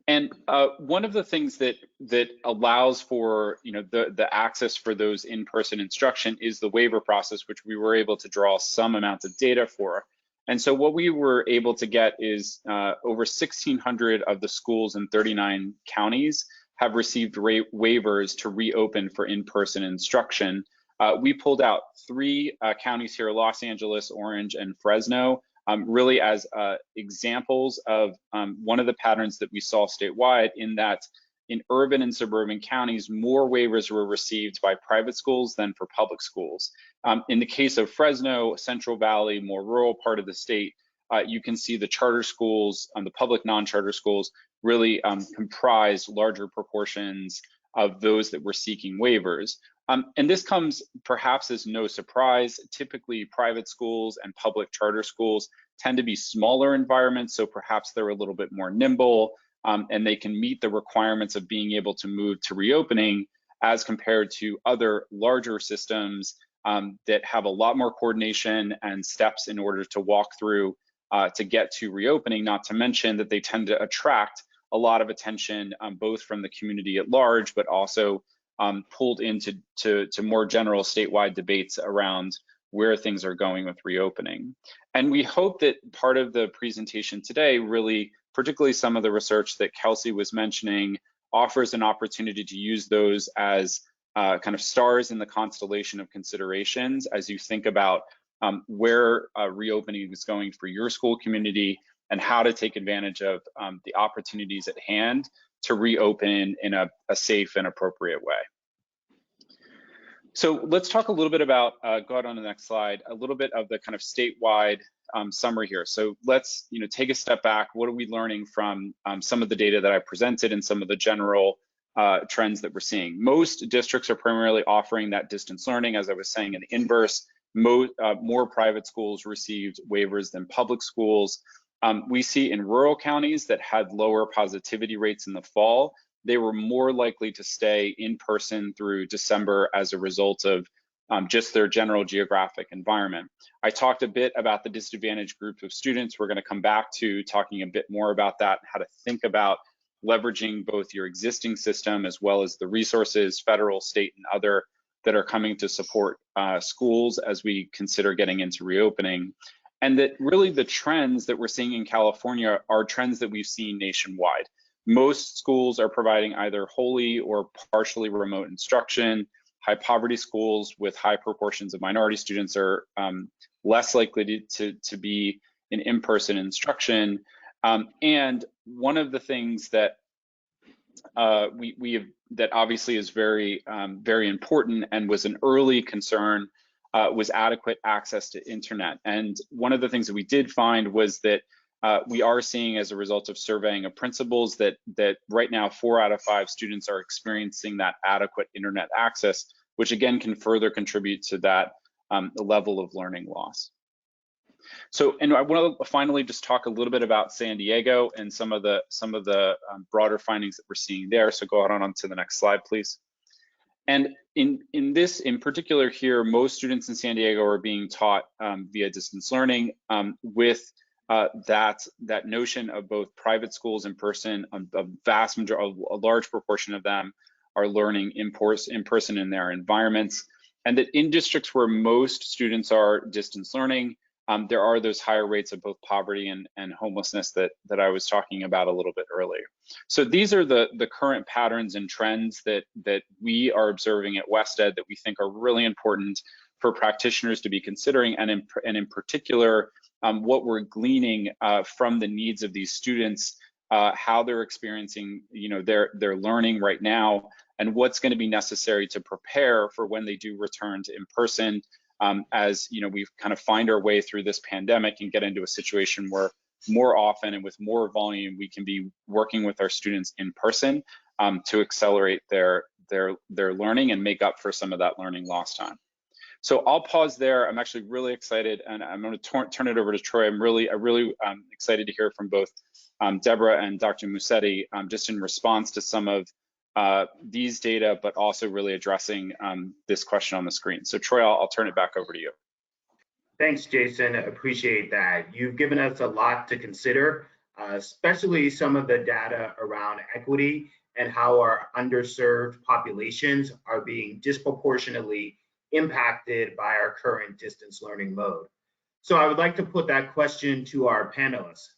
And one of the things that allows for the access for those in-person instruction is the waiver process, which we were able to draw some amount of data for. And so what we were able to get is over 1,600 of the schools in 39 counties have received waivers to reopen for in-person instruction. We pulled out 3 counties here, Los Angeles, Orange, and Fresno, really as examples of one of the patterns that we saw statewide, in that in urban and suburban counties, more waivers were received by private schools than for public schools. In the case of Fresno, Central Valley, more rural part of the state, you can see the charter schools, the public non-charter schools, really comprise larger proportions of those that were seeking waivers. And this comes perhaps as no surprise. Typically, private schools and public charter schools tend to be smaller environments, so perhaps they're a little bit more nimble, and they can meet the requirements of being able to move to reopening as compared to other larger systems that have a lot more coordination and steps in order to walk through to get to reopening, not to mention that they tend to attract a lot of attention both from the community at large, but also pulled into more general statewide debates around where things are going with reopening. And we hope that part of the presentation today really, particularly some of the research that Kelsey was mentioning, offers an opportunity to use those as kind of stars in the constellation of considerations as you think about where reopening is going for your school community and how to take advantage of the opportunities at hand to reopen in a safe and appropriate way. So let's talk a little bit about, go ahead on the next slide, a little bit of the kind of statewide summary here. So let's take a step back. What are we learning from some of the data that I presented and some of the general trends that we're seeing? Most districts are primarily offering that distance learning, as I was saying, in the inverse. More private schools received waivers than public schools. We see in rural counties that had lower positivity rates in the fall, they were more likely to stay in person through December as a result of just their general geographic environment. I talked a bit about the disadvantaged group of students. We're going to come back to talking a bit more about that, how to think about leveraging both your existing system as well as the resources, federal, state, and other, that are coming to support schools as we consider getting into reopening. And that really the trends that we're seeing in California are trends that we've seen nationwide. Most schools are providing either wholly or partially remote instruction. High poverty schools with high proportions of minority students are less likely to be in person instruction. And one of the things that we have, that obviously is very important and was an early concern, was adequate access to internet. And one of the things that we did find was that we are seeing, as a result of surveying of principals, that right now 4 out of 5 students are experiencing that adequate internet access, which again can further contribute to that level of learning loss. So, and I want to finally just talk a little bit about San Diego and some of the broader findings that we're seeing there. So go on to the next slide, please. And in this, in particular here, most students in San Diego are being taught via distance learning with that notion of both private schools in person. A large proportion of them are learning in person in their environments, and that in districts where most students are distance learning, there are those higher rates of both poverty and homelessness that I was talking about a little bit earlier. So these are the current patterns and trends that we are observing at WestEd that we think are really important for practitioners to be considering, and in particular, what we're gleaning from the needs of these students, how they're experiencing their learning right now, and what's going to be necessary to prepare for when they do return to in-person. As we kind of find our way through this pandemic and get into a situation where more often and with more volume, we can be working with our students in person to accelerate their learning and make up for some of that learning lost time. So I'll pause there. I'm actually really excited, and I'm going to turn it over to Troy. I'm really excited to hear from both Deborah and Dr. Musetti, just in response to some of these data, but also really addressing this question on the screen. So Troy, I'll turn it back over to you. Thanks, Jason. Appreciate that. You've given us a lot to consider, especially some of the data around equity and how our underserved populations are being disproportionately impacted by our current distance learning mode. So I would like to put that question to our panelists.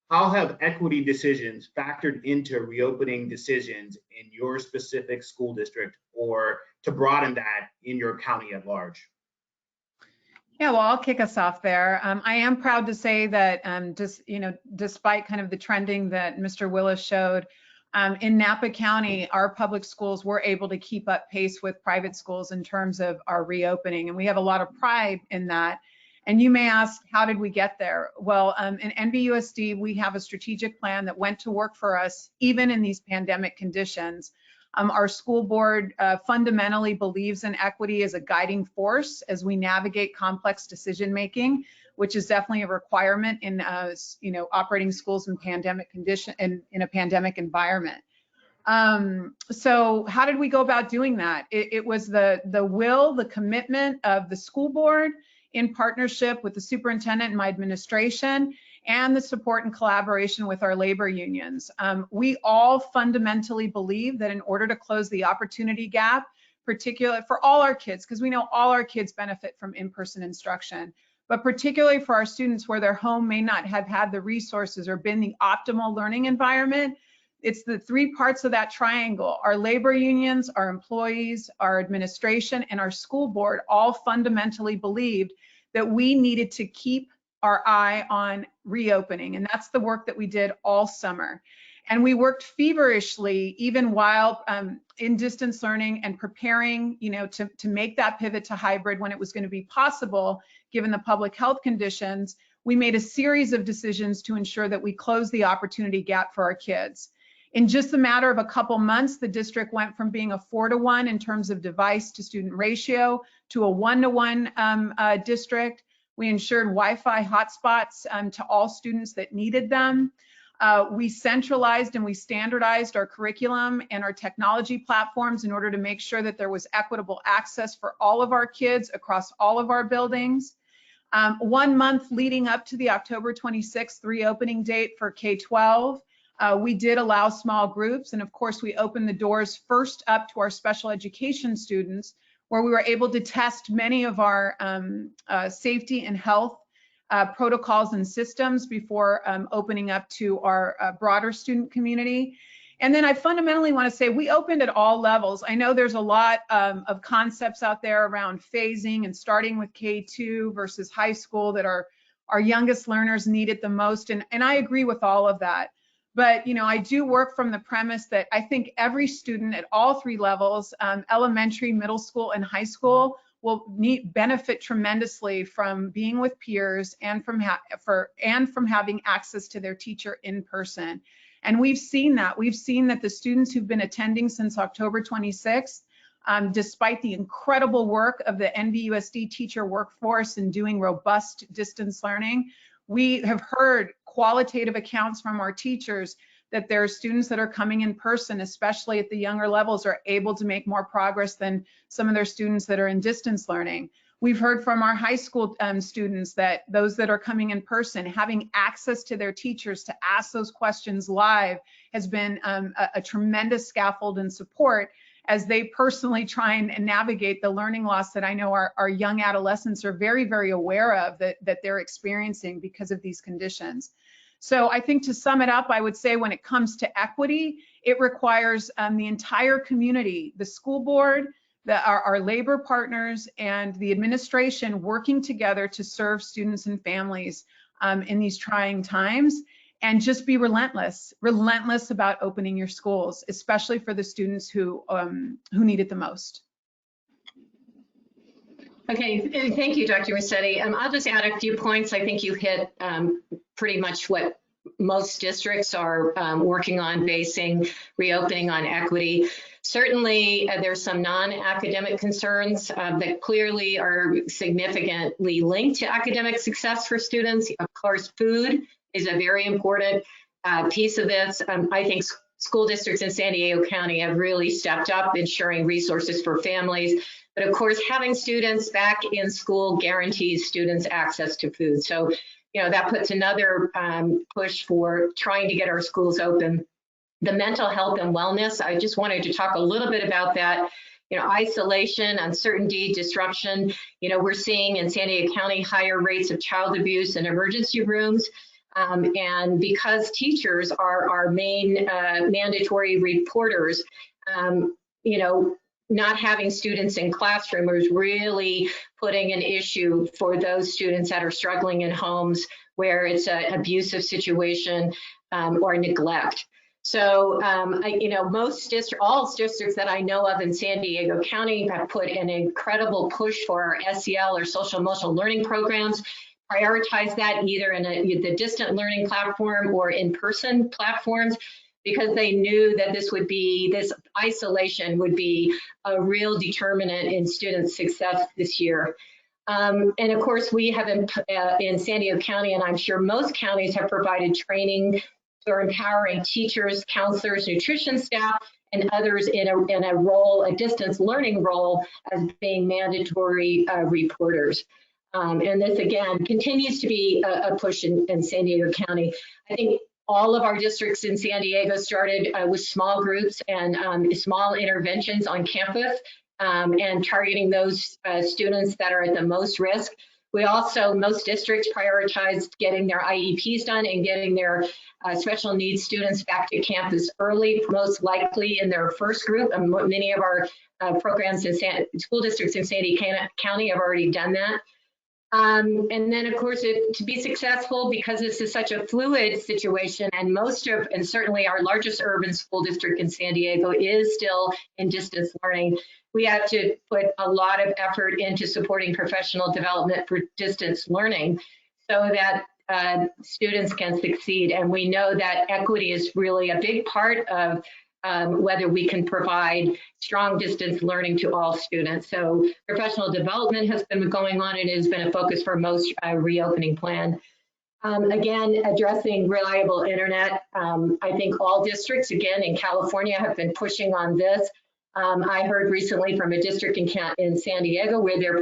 How have equity decisions factored into reopening decisions in your specific school district, or to broaden that, in your county at large? Yeah, well, I'll kick us off there. I am proud to say that despite kind of the trending that Mr. Willis showed, in Napa County, our public schools were able to keep up pace with private schools in terms of our reopening, and we have a lot of pride in that. And you may ask, how did we get there? Well, in NBUSD, we have a strategic plan that went to work for us, even in these pandemic conditions. Our school board fundamentally believes in equity as a guiding force as we navigate complex decision-making, which is definitely a requirement in operating schools in pandemic condition in a pandemic environment. So how did we go about doing that? It was the commitment of the school board in partnership with the superintendent and my administration, and the support and collaboration with our labor unions. We all fundamentally believe that in order to close the opportunity gap, particularly for all our kids, because we know all our kids benefit from in-person instruction, but particularly for our students where their home may not have had the resources or been the optimal learning environment, it's the three parts of that triangle. Our labor unions, our employees, our administration, and our school board all fundamentally believed that we needed to keep our eye on reopening. And that's the work that we did all summer. And we worked feverishly, even while in distance learning and preparing, to make that pivot to hybrid when it was going to be possible, given the public health conditions. We made a series of decisions to ensure that we closed the opportunity gap for our kids. In just a matter of a couple months, the district went from being a 4-to-1 in terms of device to student ratio to a 1-to-1 district. We ensured Wi-Fi hotspots to all students that needed them. We centralized and we standardized our curriculum and our technology platforms in order to make sure that there was equitable access for all of our kids across all of our buildings. 1 month leading up to the October 26th reopening date for K-12, we did allow small groups, and of course we opened the doors first up to our special education students, where we were able to test many of our safety and health protocols and systems before opening up to our broader student community. And then I fundamentally want to say we opened at all levels. I know there's a lot of concepts out there around phasing and starting with K2 versus high school that our youngest learners need it the most, and I agree with all of that. But I do work from the premise that I think every student at all three levels, elementary, middle school, and high school, will benefit tremendously from being with peers and from having access to their teacher in person. And we've seen that. We've seen that the students who've been attending since October 26th, despite the incredible work of the NVUSD teacher workforce in doing robust distance learning, we have heard qualitative accounts from our teachers that there are students that are coming in person, especially at the younger levels, are able to make more progress than some of their students that are in distance learning. We've heard from our high school students that those that are coming in person, having access to their teachers to ask those questions live has been a tremendous scaffold and support as they personally try and navigate the learning loss that I know our young adolescents are very, very aware of that they're experiencing because of these conditions. So I think to sum it up, I would say when it comes to equity, it requires the entire community, the school board, our labor partners, and the administration working together to serve students and families in these trying times, and just be relentless about opening your schools, especially for the students who need it the most. Okay, thank you, Dr. Rossetti. I'll just add a few points. I think you hit pretty much what most districts are working on, basing reopening on equity. Certainly, there's some non-academic concerns that clearly are significantly linked to academic success for students. Of course, food is a very important piece of this. I think school districts in San Diego County have really stepped up ensuring resources for families. But of course, having students back in school guarantees students access to food. So, that puts another push for trying to get our schools open. The mental health and wellness, I just wanted to talk a little bit about that. Isolation, uncertainty, disruption. We're seeing in San Diego County higher rates of child abuse in emergency rooms. And because teachers are our main mandatory reporters, not having students in classroom is really putting an issue for those students that are struggling in homes where it's an abusive situation or neglect. So, all districts that I know of in San Diego County have put an incredible push for our SEL or social emotional learning programs, prioritize that either in the distant learning platform or in-person platforms, because they knew that this isolation would be a real determinant in student success this year. And of course, we have in San Diego County, and I'm sure most counties have provided training for empowering teachers, counselors, nutrition staff, and others in a distance learning role as being mandatory reporters. And this, again, continues to be a push in San Diego County. I think all of our districts in San Diego started with small groups and small interventions on campus and targeting those students that are at the most risk. We also, most districts prioritized getting their IEPs done and getting their special needs students back to campus early, most likely in their first group. Many of our programs in school districts in San Diego County have already done that. And then, of course, to be successful, because this is such a fluid situation, and certainly our largest urban school district in San Diego is still in distance learning, we have to put a lot of effort into supporting professional development for distance learning so that students can succeed. And we know that equity is really a big part of whether we can provide strong distance learning to all students. So professional development has been going on and has been a focus for most reopening plan. Again, addressing reliable internet. I think all districts, again, in California have been pushing on this. I heard recently from a district in San Diego where they're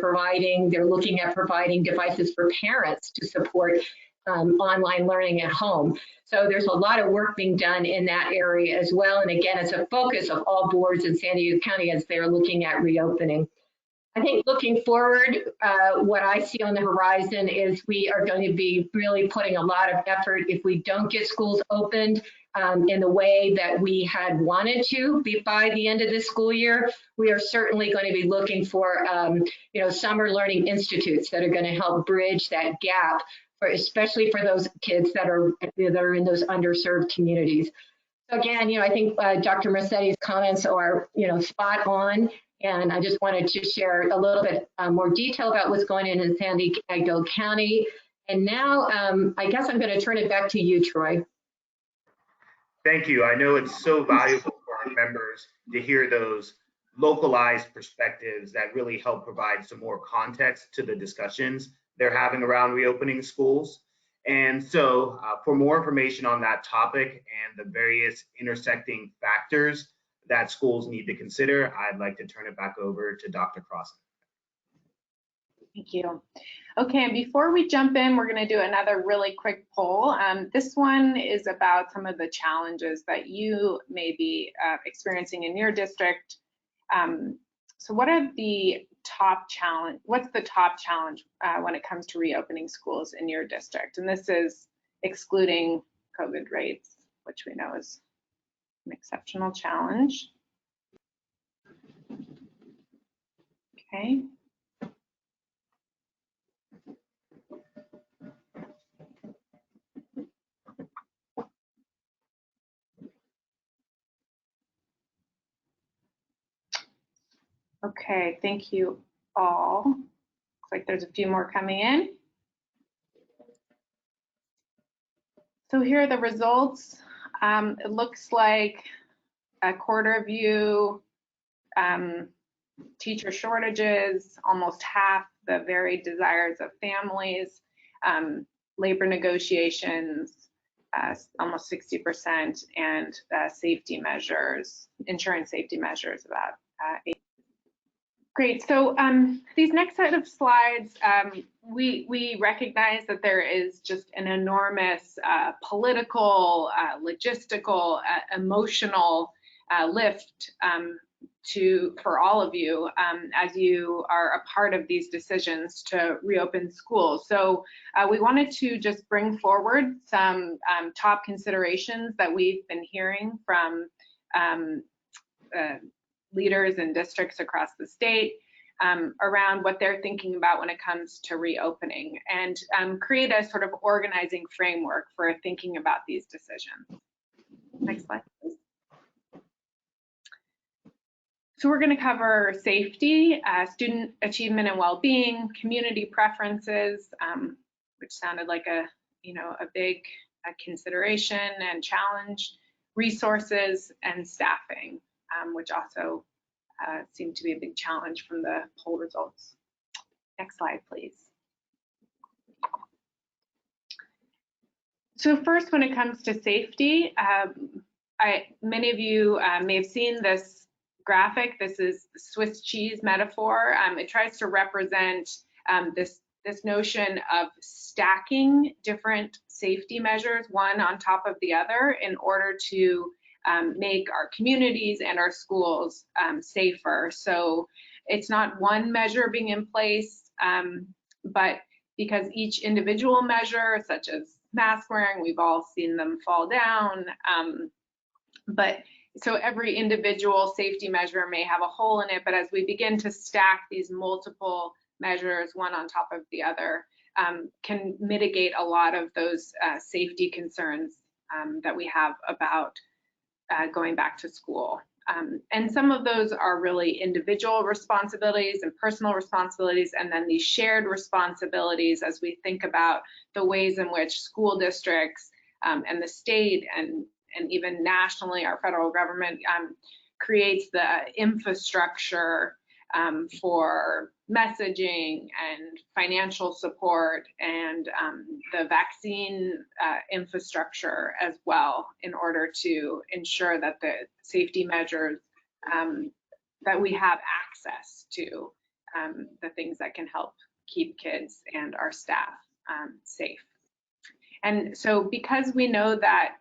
looking at providing devices for parents to support online learning at home. So there's a lot of work being done in that area as well. And again, it's a focus of all boards in San Diego County as they're looking at reopening. I think looking forward, what I see on the horizon is we are going to be really putting a lot of effort if we don't get schools opened in the way that we had wanted to by the end of this school year. We are certainly going to be looking for summer learning institutes that are going to help bridge that gap, especially for those kids that are in those underserved communities. So again, I think Dr. Mercedi's comments are, spot on. And I just wanted to share a little bit more detail about what's going on in San Diego County. And now I guess I'm going to turn it back to you, Troy. Thank you. I know it's so valuable for our members to hear those localized perspectives that really help provide some more context to the discussions they're having around reopening schools. And so for more information on that topic and the various intersecting factors that schools need to consider, I'd like to turn it back over to Dr. Krausen. Thank you. Okay, and before we jump in, we're going to do another really quick poll. This one is about some of the challenges that you may be experiencing in your district. So what are the top challenge? What's the top challenge when it comes to reopening schools in your district? And this is excluding COVID rates, which we know is an exceptional challenge. Okay. Okay, thank you all. Looks like there's a few more coming in. So here are the results. It looks like a quarter of you, teacher shortages, almost half the varied desires of families, labor negotiations, almost 60%, and safety measures, insurance safety measures, about 8%. Great. So these next set of slides, we recognize that there is just an enormous political, logistical, emotional lift for all of you as you are a part of these decisions to reopen schools. So we wanted to just bring forward some top considerations that we've been hearing from leaders and districts across the state around what they're thinking about when it comes to reopening, and create a sort of organizing framework for thinking about these decisions. Next slide, please. So we're going to cover safety, student achievement and well-being, community preferences, which sounded like a big consideration and challenge, resources, and staffing, which also seemed to be a big challenge from the poll results. Next slide, please. So first, when it comes to safety, many of you may have seen this graphic. This is the Swiss cheese metaphor. It tries to represent this this notion of stacking different safety measures, one on top of the other, in order to make our communities and our schools safer. So it's not one measure being in place, but because each individual measure, such as mask wearing, we've all seen them fall down. But so every individual safety measure may have a hole in it, but as we begin to stack these multiple measures, one on top of the other, can mitigate a lot of those safety concerns that we have about going back to school. And some of those are really individual responsibilities and personal responsibilities, and then these shared responsibilities as we think about the ways in which school districts and the state and even nationally, our federal government creates the infrastructure for messaging and financial support and the vaccine infrastructure as well, in order to ensure that the safety measures that we have access to the things that can help keep kids and our staff safe. And so because we know that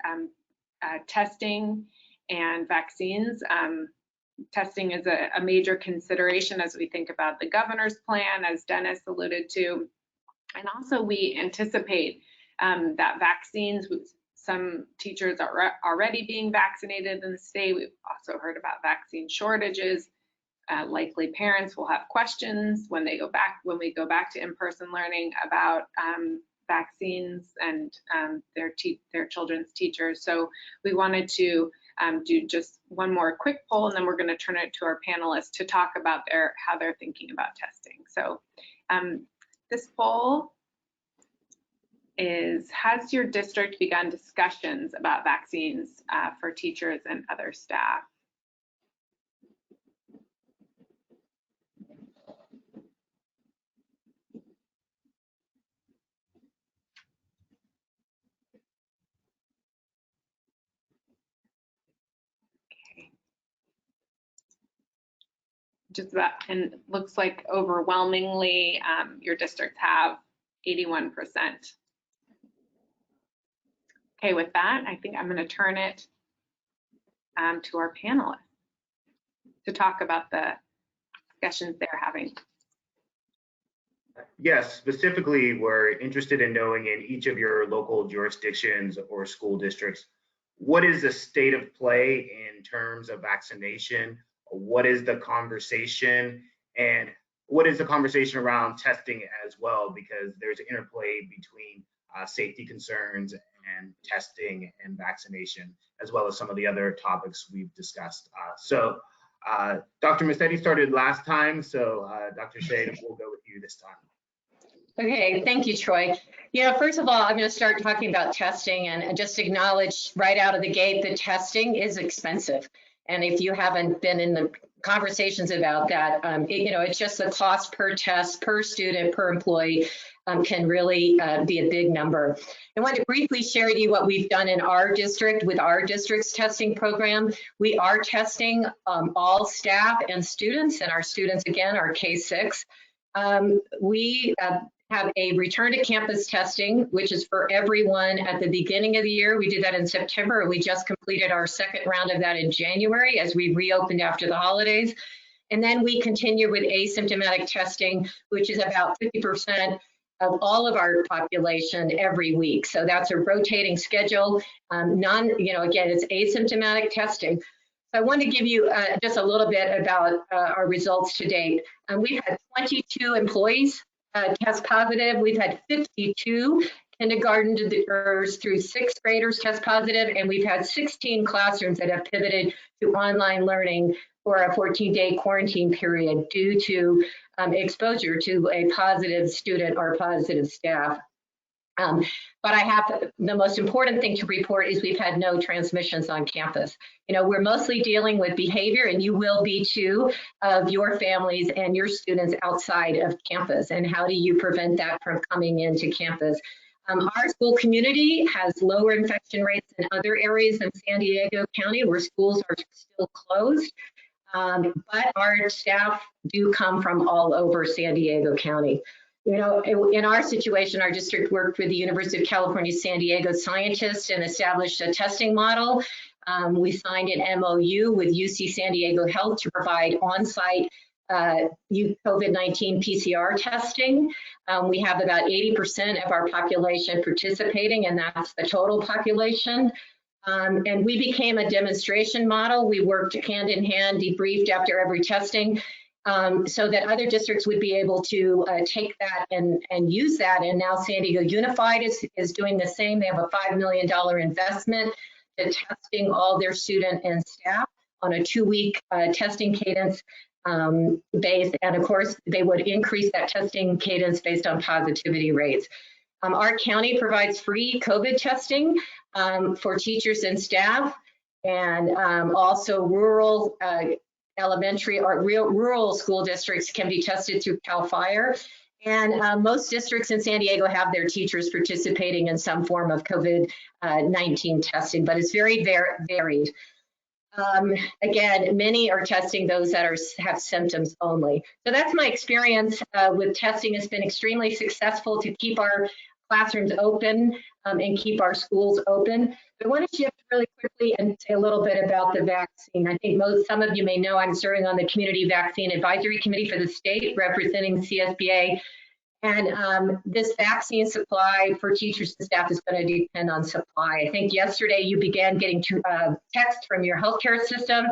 testing and vaccines, testing is a major consideration as we think about the governor's plan, as Dennis alluded to. And also we anticipate that vaccines, some teachers are already being vaccinated in the state. We've also heard about vaccine shortages. Likely parents will have questions when we go back to in-person learning about vaccines and their children's teachers. So we wanted to do just one more quick poll, and then we're going to turn it to our panelists to talk about how they're thinking about testing. So this poll is: has your district begun discussions about vaccines for teachers and other staff? Just about, and looks like overwhelmingly your districts have 81%. Okay, with that, I think I'm going to turn it to our panelists to talk about the discussions they're having. Yes, specifically, we're interested in knowing in each of your local jurisdictions or school districts, what is the state of play in terms of vaccination? What is the conversation, and what is the conversation around testing as well? Because there's an interplay between safety concerns and testing and vaccination, as well as some of the other topics we've discussed. So Dr. Massetti started last time, so Dr. Shade, we'll go with you this time. Okay, thank you, Troy. Yeah, first of all, I'm going to start talking about testing and just acknowledge right out of the gate that testing is expensive. And if you haven't been in the conversations about that, it's just the cost per test, per student, per employee can really be a big number. I want to briefly share with you what we've done in our district with our district's testing program. We are testing all staff and students, and our students, again, are K-6. We have a return to campus testing, which is for everyone at the beginning of the year. We did that in September, and we just completed our second round of that in January as we reopened after the holidays. And then we continue with asymptomatic testing, which is about 50% of all of our population every week. So that's a rotating schedule. Again, it's asymptomatic testing. So I want to give you just a little bit about our results to date. We've had 22 employees test positive. We've had 52 kindergarteners through sixth graders test positive, and we've had 16 classrooms that have pivoted to online learning for a 14-day quarantine period due to exposure to a positive student or positive staff. But I have the most important thing to report is we've had no transmissions on campus. We're mostly dealing with behavior, and you will be too, of your families and your students outside of campus. And how do you prevent that from coming into campus? Our school community has lower infection rates than other areas in San Diego County where schools are still closed. But our staff do come from all over San Diego County. You know, in our situation, our district worked with the University of California, San Diego scientists and established a testing model. We signed an MOU with UC San Diego Health to provide on-site COVID-19 PCR testing. We have about 80% of our population participating, and that's the total population. And we became a demonstration model. We worked hand in hand, debriefed after every testing, so that other districts would be able to take that and use that. And now San Diego Unified is doing the same. They have a $5 million investment to testing all their student and staff on a 2-week testing cadence base. And of course, they would increase that testing cadence based on positivity rates. Our county provides free COVID testing for teachers and staff, and also rural elementary or rural school districts can be tested through CAL FIRE. And most districts in San Diego have their teachers participating in some form of COVID-19 testing, but it's very varied. Again, many are testing those that have symptoms only. So that's my experience with testing. It's been extremely successful to keep our classrooms open and keep our schools open. I want to shift really quickly and say a little bit about the vaccine. I think some of you may know I'm serving on the Community Vaccine Advisory Committee for the state, representing CSBA. And this vaccine supply for teachers and staff is going to depend on supply. I think yesterday you began getting text from your healthcare system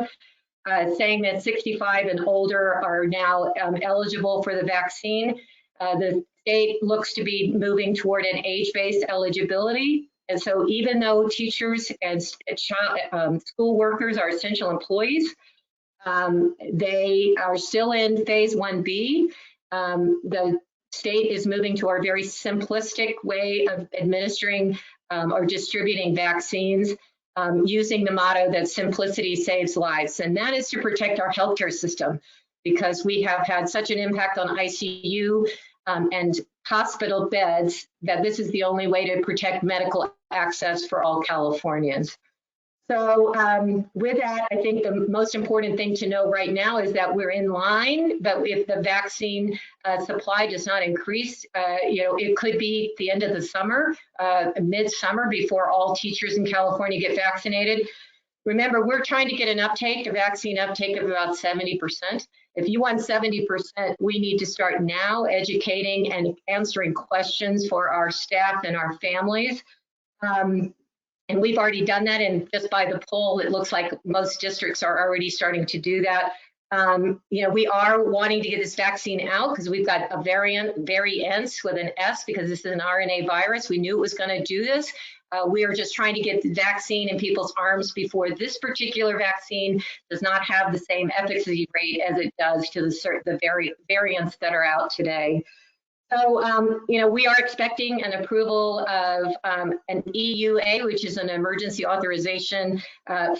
saying that 65 and older are now eligible for the vaccine. The state looks to be moving toward an age-based eligibility. And so even though teachers and school workers are essential employees, they are still in phase 1B. The state is moving to our very simplistic way of administering or distributing vaccines using the motto that simplicity saves lives. And that is to protect our healthcare system, because we have had such an impact on ICU and hospital beds that this is the only way to protect medical access for all Californians. So with that, I think the most important thing to know right now is that we're in line, but if the vaccine supply does not increase, it could be the end of the summer, mid-summer, before all teachers in California get vaccinated. Remember, we're trying to get a vaccine uptake of about 70%. If you want 70%, we need to start now educating and answering questions for our staff and our families. And we've already done that, and just by the poll, it looks like most districts are already starting to do that. We are wanting to get this vaccine out because we've got a variants with an S, because this is an RNA virus. We knew it was going to do this. We are just trying to get the vaccine in people's arms before this particular vaccine does not have the same efficacy rate as it does to the variants that are out today. So, we are expecting an approval of an EUA, which is an emergency authorization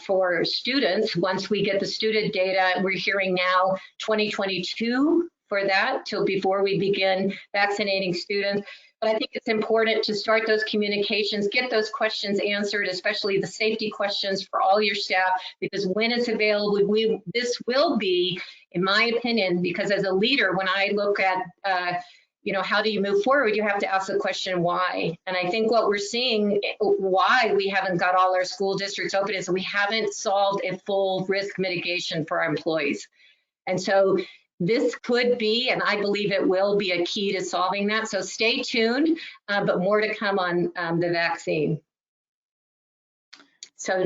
for students. Once we get the student data, we're hearing now 2022 for that, till before we begin vaccinating students. But I think it's important to start those communications, get those questions answered, especially the safety questions for all your staff, because when it's available, this will be, in my opinion, because as a leader, when I look at how do you move forward? You have to ask the question, why? And I think what we're seeing, why we haven't got all our school districts open, is we haven't solved a full risk mitigation for our employees. And so this could be, and I believe it will be, a key to solving that. So stay tuned, but more to come on the vaccine. So,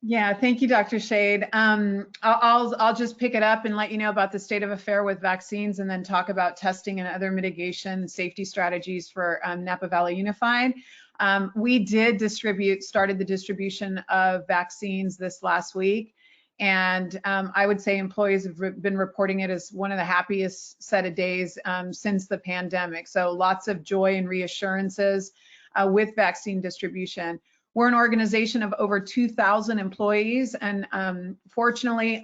yeah, thank you, Dr. Shade. I'll just pick it up and let you know about the state of affair with vaccines, and then talk about testing and other mitigation safety strategies for Napa Valley Unified. We started the distribution of vaccines this last week, and I would say employees have been reporting it as one of the happiest set of days since the pandemic. So lots of joy and reassurances with vaccine distribution. We're an organization of over 2,000 employees, and unfortunately,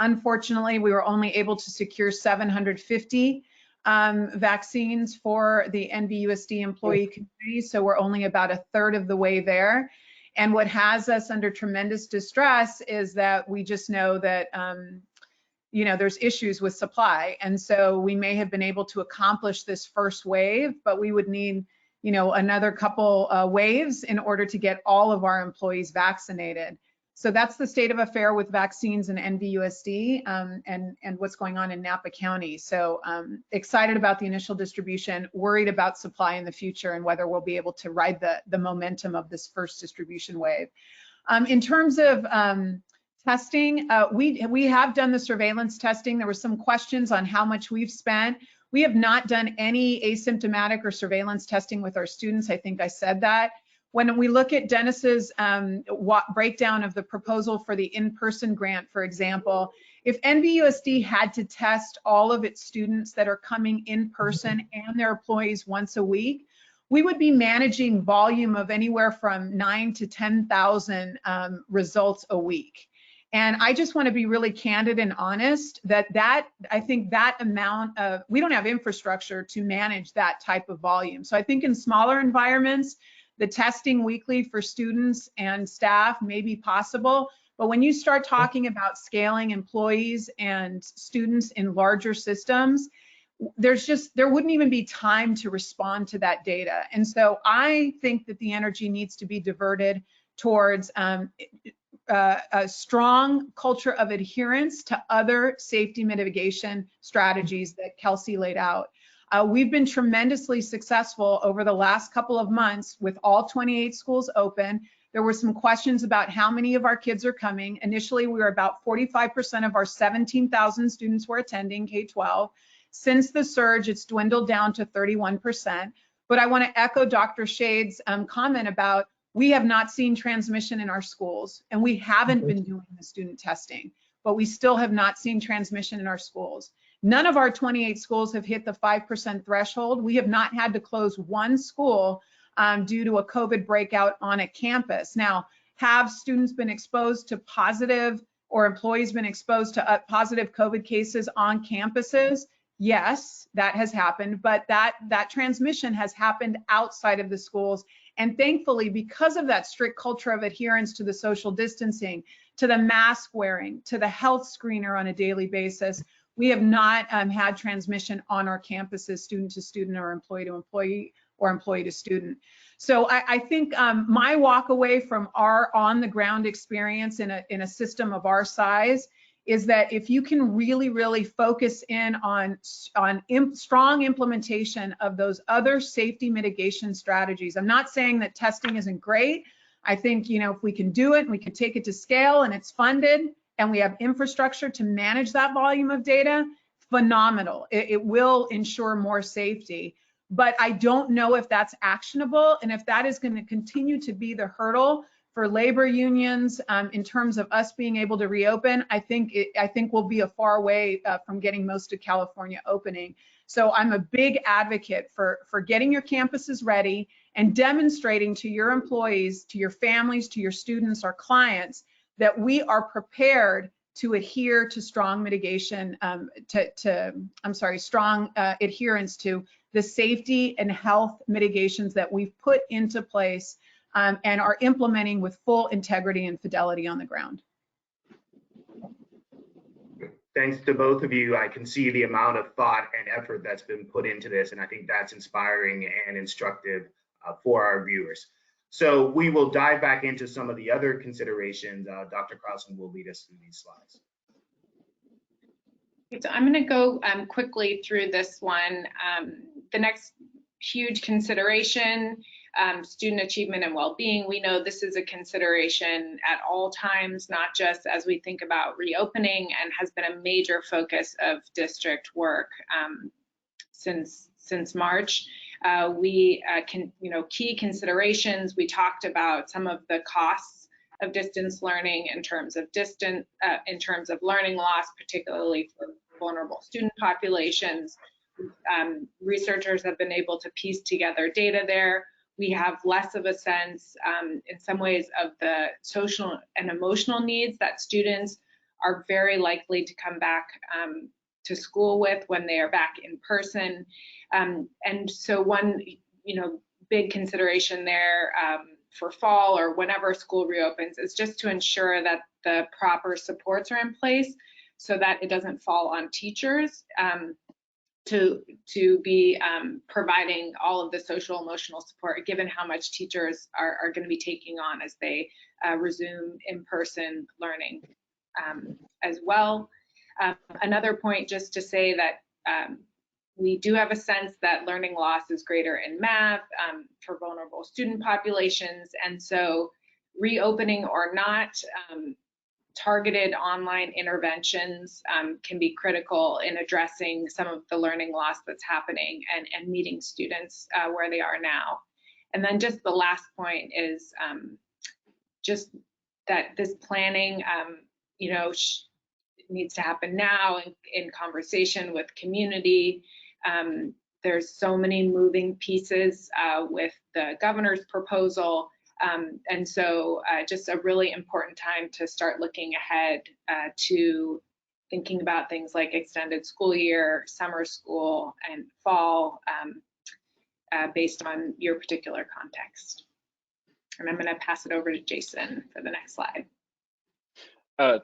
we were only able to secure 750 vaccines for the NVUSD employee community, so we're only about a third of the way there. And what has us under tremendous distress is that we just know that there's issues with supply. And so we may have been able to accomplish this first wave, but we would need, another couple waves in order to get all of our employees vaccinated. So that's the state of affair with vaccines and NVUSD and what's going on in Napa County. So excited about the initial distribution, worried about supply in the future and whether we'll be able to ride the momentum of this first distribution wave. In terms of testing, we have done the surveillance testing. There were some questions on how much we've spent. We have not done any asymptomatic or surveillance testing with our students. I think I said that. When we look at Dennis's breakdown of the proposal for the in-person grant, for example, if NVUSD had to test all of its students that are coming in person and their employees once a week, we would be managing volume of anywhere from 9,000 to 10,000 results a week. And I just want to be really candid and honest that I think that amount of, we don't have infrastructure to manage that type of volume. So I think in smaller environments, the testing weekly for students and staff may be possible. But when you start talking about scaling employees and students in larger systems, there wouldn't even be time to respond to that data. And so I think that the energy needs to be diverted towards a strong culture of adherence to other safety mitigation strategies that Kelsey laid out. We've been tremendously successful over the last couple of months with all 28 schools open. There were some questions about how many of our kids are coming. Initially, we were about 45% of our 17,000 students were attending K-12. Since the surge, it's dwindled down to 31%. But I want to echo Dr. Shade's comment about we have not seen transmission in our schools, and we haven't been doing the student testing, but we still have not seen transmission in our schools. None of our 28 schools have hit the 5% threshold. We have not had to close one school due to a COVID breakout on a campus. Now, have students been exposed to positive or employees been exposed to positive COVID cases on campuses? Yes, that has happened, but that transmission has happened outside of the schools. And thankfully, because of that strict culture of adherence to the social distancing, to the mask wearing, to the health screener on a daily basis, we have not had transmission on our campuses, student to student or employee to employee or employee to student. So I think my walk away from our on the ground experience in a system of our size is that if you can really focus in on strong implementation of those other safety mitigation strategies. I'm not saying that testing isn't great. I think, if we can do it and we can take it to scale and it's funded and we have infrastructure to manage that volume of data, phenomenal. It will ensure more safety. But I don't know if that's actionable and if that is going to continue to be the hurdle for labor unions in terms of us being able to reopen. I think we'll be a far way from getting most of California opening. So I'm a big advocate for getting your campuses ready and demonstrating to your employees, to your families, to your students, our clients, that we are prepared to adhere to strong mitigation, strong adherence to the safety and health mitigations that we've put into place and are implementing with full integrity and fidelity on the ground. Thanks to both of you. I can see the amount of thought and effort that's been put into this, and I think that's inspiring and instructive for our viewers. So we will dive back into some of the other considerations. Dr. Krausen will lead us through these slides. So I'm going to go quickly through this one. The next huge consideration, student achievement and well-being. We know this is a consideration at all times, not just as we think about reopening, and has been a major focus of district work since March. Key considerations, we talked about some of the costs of distance learning in terms of learning loss, particularly for vulnerable student populations. Researchers have been able to piece together data there. We have less of a sense in some ways of the social and emotional needs that students are very likely to come back to school with when they are back in person. And so one, big consideration there for fall or whenever school reopens is just to ensure that the proper supports are in place so that it doesn't fall on teachers to be providing all of the social emotional support, given how much teachers are going to be taking on as they resume in-person learning as well. Another point, just to say that we do have a sense that learning loss is greater in math for vulnerable student populations, and so reopening or not, targeted online interventions can be critical in addressing some of the learning loss that's happening and meeting students where they are now. And then just the last point is just that this planning, you know, needs to happen now in conversation with community. There's so many moving pieces with the governor's proposal. And so just a really important time to start looking ahead to thinking about things like extended school year, summer school, and fall based on your particular context. And I'm going to pass it over to Jason for the next slide.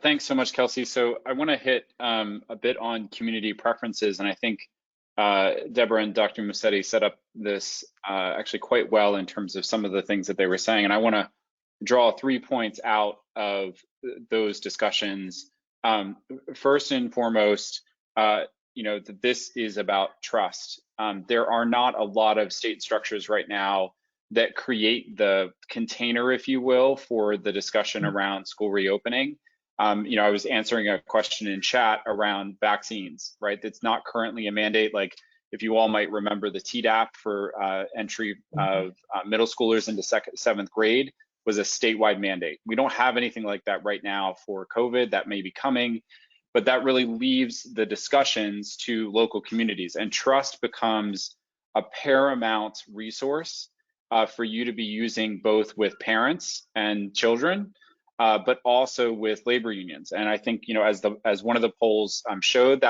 Thanks so much, Kelsey. So I want to hit a bit on community preferences, and I think Deborah and Dr. Musetti set up this actually quite well in terms of some of the things that they were saying. And I want to draw 3 points out of those discussions. First and foremost, you know, that this is about trust. There are not a lot of state structures right now that create the container, if you will, for the discussion around school reopening. You know, I was answering a question in chat around vaccines, right? That's not currently a mandate. Like, if you all might remember, the TDAP for entry of middle schoolers into 7th grade was a statewide mandate. We don't have anything like that right now for COVID. That may be coming, but that really leaves the discussions to local communities, and trust becomes a paramount resource for you to be using both with parents and children, but also with labor unions. And I think, you know, as one of the polls showed,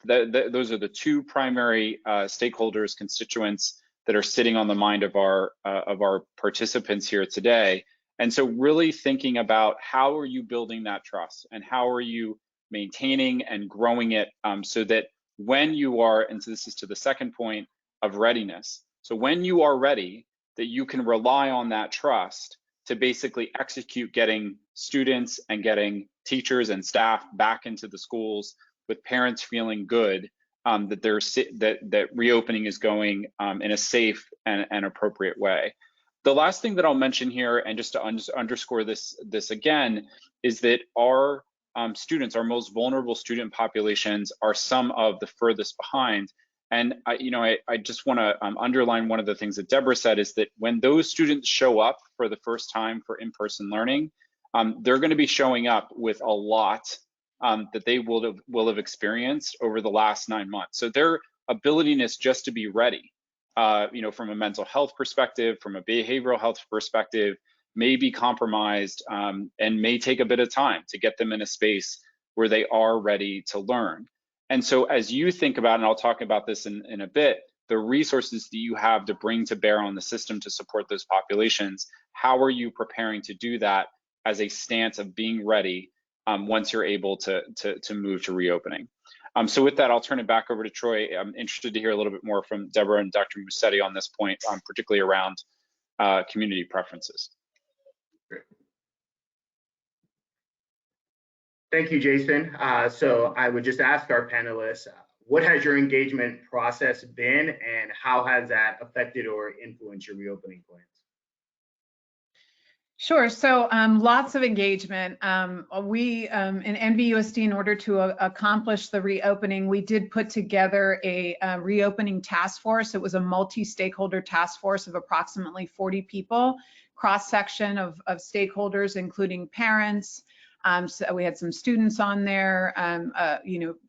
those are the 2 primary stakeholders, constituents that are sitting on the mind of our participants here today. And so really thinking about how are you building that trust and how are you maintaining and growing it so that when you are, and so this is to the second point of readiness. So when you are ready, that you can rely on that trust to basically execute getting students and getting teachers and staff back into the schools with parents feeling good that reopening is going in a safe and appropriate way. The last thing that I'll mention here, and just to underscore this again, is that our students, our most vulnerable student populations, are some of the furthest behind. And I just want to underline one of the things that Deborah said, is that when those students show up for the first time for in-person learning, they're going to be showing up with a lot that they will have experienced over the last 9 months. So their abilitiness just to be ready, from a mental health perspective, from a behavioral health perspective, may be compromised and may take a bit of time to get them in a space where they are ready to learn. And so as you think about, and I'll talk about this in a bit, the resources that you have to bring to bear on the system to support those populations, how are you preparing to do that as a stance of being ready once you're able to move to reopening? So with that, I'll turn it back over to Troy. I'm interested to hear a little bit more from Deborah and Dr. Musetti on this point, particularly around community preferences. Great. Thank you, Jason. So I would just ask our panelists, what has your engagement process been, and how has that affected or influenced your reopening plans? Sure. So lots of engagement. We in NVUSD, in order to accomplish the reopening, we did put together a reopening task force. It was a multi-stakeholder task force of approximately 40 people, cross-section of stakeholders, including parents. So we had some students on there,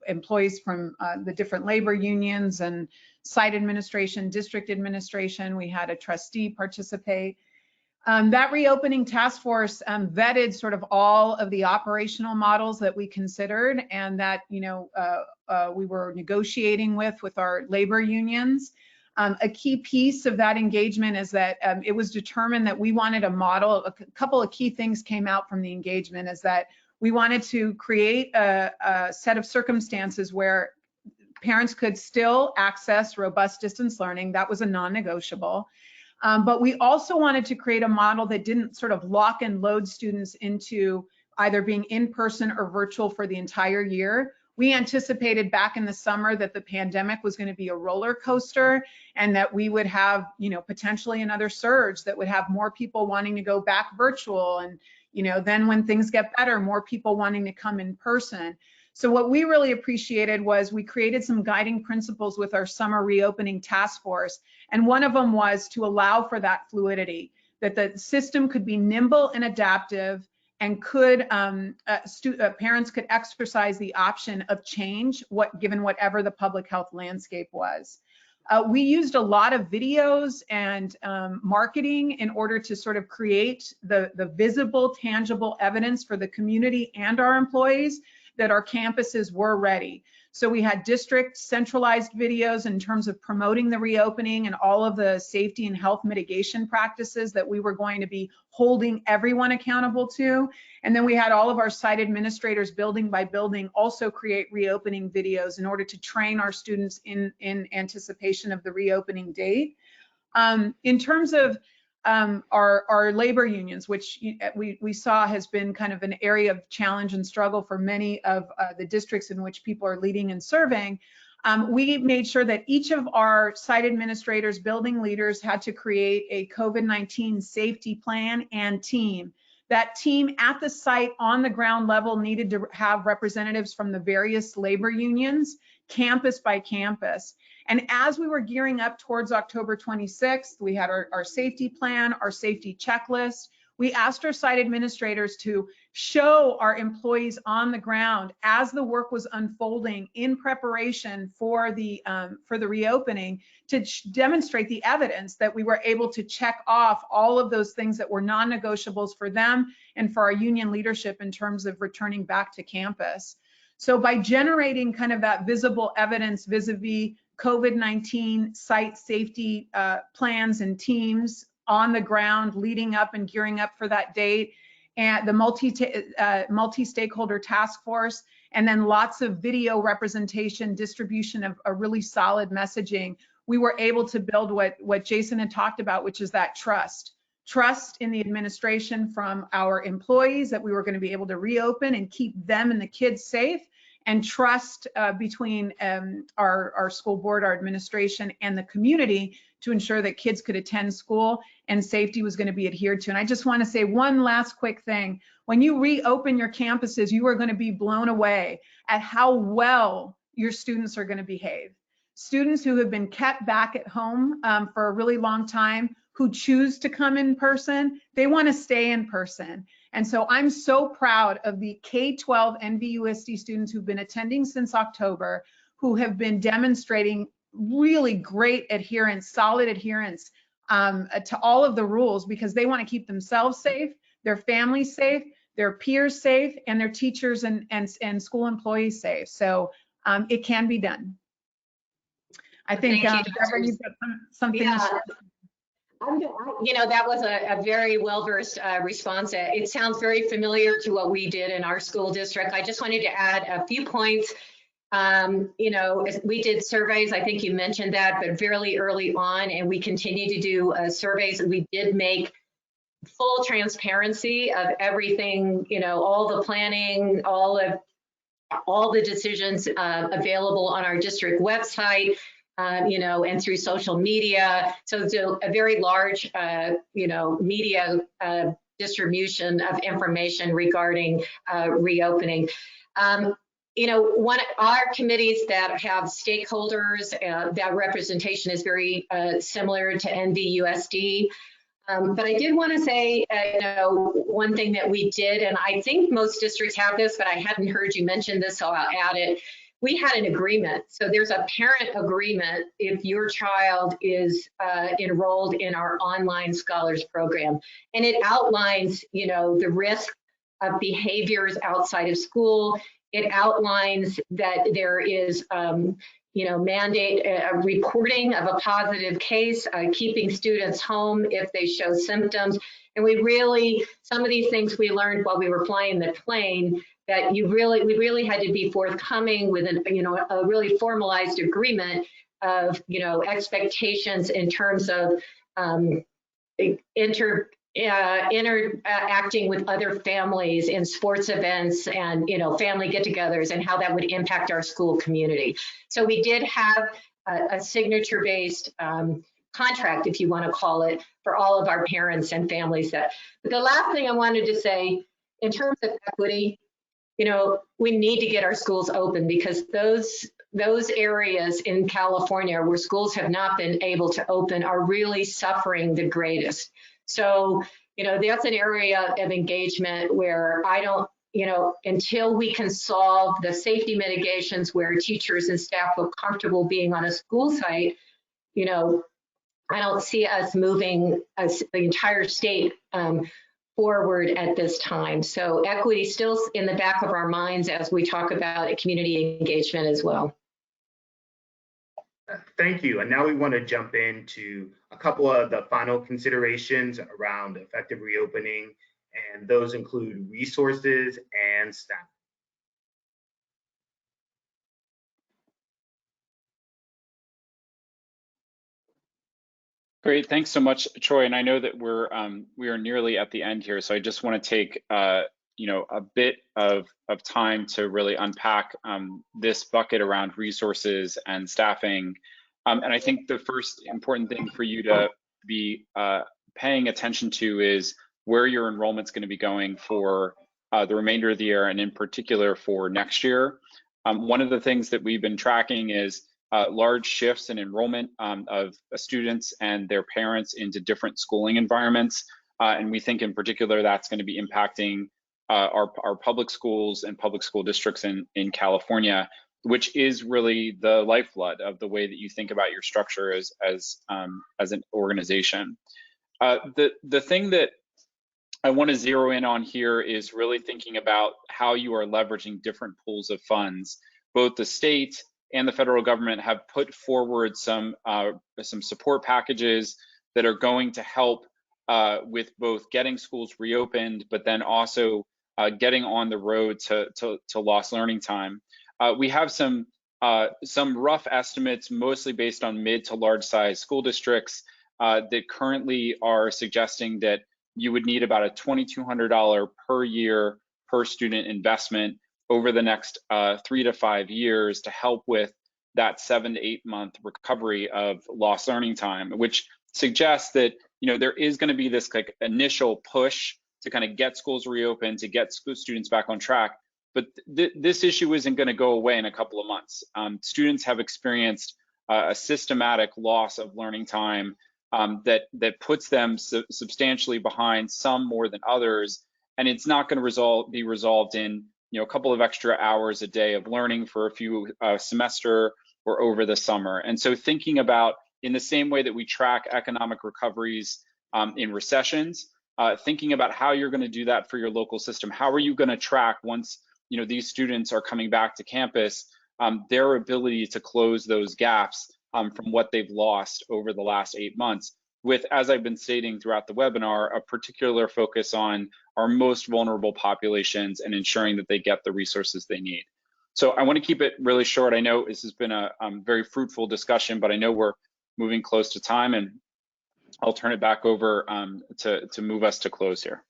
employees from the different labor unions and site administration, district administration. We had a trustee participate. That reopening task force vetted sort of all of the operational models that we considered and that we were negotiating with our labor unions. A key piece of that engagement is that it was determined that we wanted a model. A couple of key things came out from the engagement, is that we wanted to create a set of circumstances where parents could still access robust distance learning. That was a non-negotiable. But we also wanted to create a model that didn't sort of lock and load students into either being in person or virtual for the entire year. We anticipated back in the summer that the pandemic was going to be a roller coaster and that we would have, potentially another surge that would have more people wanting to go back virtual. And, then when things get better, more people wanting to come in person. So what we really appreciated was we created some guiding principles with our summer reopening task force. And one of them was to allow for that fluidity, that the system could be nimble and adaptive, and could parents could exercise the option of change given whatever the public health landscape was. We used a lot of videos and marketing in order to sort of create the visible, tangible evidence for the community and our employees that our campuses were ready. So we had district centralized videos in terms of promoting the reopening and all of the safety and health mitigation practices that we were going to be holding everyone accountable to. And then we had all of our site administrators building by building also create reopening videos in order to train our students in anticipation of the reopening date. In terms of our labor unions, which we saw has been kind of an area of challenge and struggle for many of the districts in which people are leading and serving, we made sure that each of our site administrators, building leaders had to create a COVID-19 safety plan and team. That team at the site on the ground level needed to have representatives from the various labor unions, campus by campus. And as we were gearing up towards October 26th, we had our safety plan, our safety checklist. We asked our site administrators to show our employees on the ground as the work was unfolding in preparation for the reopening to demonstrate the evidence that we were able to check off all of those things that were non-negotiables for them and for our union leadership in terms of returning back to campus. So by generating kind of that visible evidence vis-a-vis COVID-19 site safety plans and teams on the ground leading up and gearing up for that date, and the multi-stakeholder task force, and then lots of video representation, distribution of a really solid messaging, we were able to build what Jason had talked about, which is that trust in the administration from our employees that we were going to be able to reopen and keep them and the kids safe, and trust between our school board, our administration, and the community to ensure that kids could attend school and safety was going to be adhered to. And I just want to say one last quick thing. When you reopen your campuses, you are going to be blown away at how well your students are going to behave. Students who have been kept back at home for a really long time, who choose to come in person, they want to stay in person. And so I'm so proud of the K-12 NVUSD students who've been attending since October, who have been demonstrating really great adherence, solid adherence to all of the rules, because they want to keep themselves safe, their families safe, their peers safe, and their teachers and school employees safe. So it can be done. I think Deborah, you've got something to share. That was a very well-versed response. It sounds very familiar to what we did in our school district. I just wanted to add a few points. We did surveys, I think you mentioned that, but fairly early on, and we continue to do surveys. We did make full transparency of everything, all the planning, all the decisions available on our district website. And through social media. So it's a very large, media distribution of information regarding reopening. One of our committees that have stakeholders, that representation is very similar to NVUSD. But I did want to say, one thing that we did, and I think most districts have this, but I hadn't heard you mention this, so I'll add it. We had an agreement. So there's a parent agreement if your child is enrolled in our online scholars program. And it outlines, the risk of behaviors outside of school. It outlines that there is, mandate reporting of a positive case, keeping students home if they show symptoms. And we really, some of these things we learned while we were flying the plane, that we really had to be forthcoming with a really formalized agreement of, expectations in terms of interacting with other families in sports events and family get-togethers, and how that would impact our school community. So we did have a signature-based contract, if you want to call it, for all of our parents and families. But the last thing I wanted to say, in terms of equity, we need to get our schools open, because those areas in California where schools have not been able to open are really suffering the greatest. So, that's an area of engagement where I don't, until we can solve the safety mitigations where teachers and staff feel comfortable being on a school site, I don't see us moving the entire state forward at this time. So equity still in the back of our minds as we talk about community engagement as well. Thank you. And now we want to jump into a couple of the final considerations around effective reopening, and those include resources and staff. Great, thanks so much, Troy. And I know that we are nearly at the end here, so I just want to take a bit of time to really unpack this bucket around resources and staffing. And I think the first important thing for you to be paying attention to is where your enrollment's going to be going for the remainder of the year, and in particular for next year. One of the things that we've been tracking is large shifts in enrollment of students and their parents into different schooling environments. And we think in particular that's going to be impacting our public schools and public school districts in California, which is really the lifeblood of the way that you think about your structure as an organization. The thing that I want to zero in on here is really thinking about how you are leveraging different pools of funds. Both the state and the federal government have put forward some support packages that are going to help with both getting schools reopened, but then also getting on the road to lost learning time. We have some rough estimates, mostly based on mid to large size school districts that currently are suggesting that you would need about a $2,200 per year per student investment over the next 3 to 5 years to help with that 7 to 8 month recovery of lost learning time, which suggests that there is going to be this like initial push to kind of get schools reopened, to get students back on track. But this issue isn't going to go away in a couple of months. Students have experienced a systematic loss of learning time that puts them substantially behind, some more than others, and it's not going to be resolved in a couple of extra hours a day of learning for a few semester or over the summer. And so thinking about, in the same way that we track economic recoveries in recessions, thinking about how you're going to do that for your local system. How are you going to track, once these students are coming back to campus, their ability to close those gaps from what they've lost over the last 8 months, with, as I've been stating throughout the webinar, a particular focus on our most vulnerable populations and ensuring that they get the resources they need. So I want to keep it really short. I know this has been a very fruitful discussion, but I know we're moving close to time, and I'll turn it back over to move us to close here.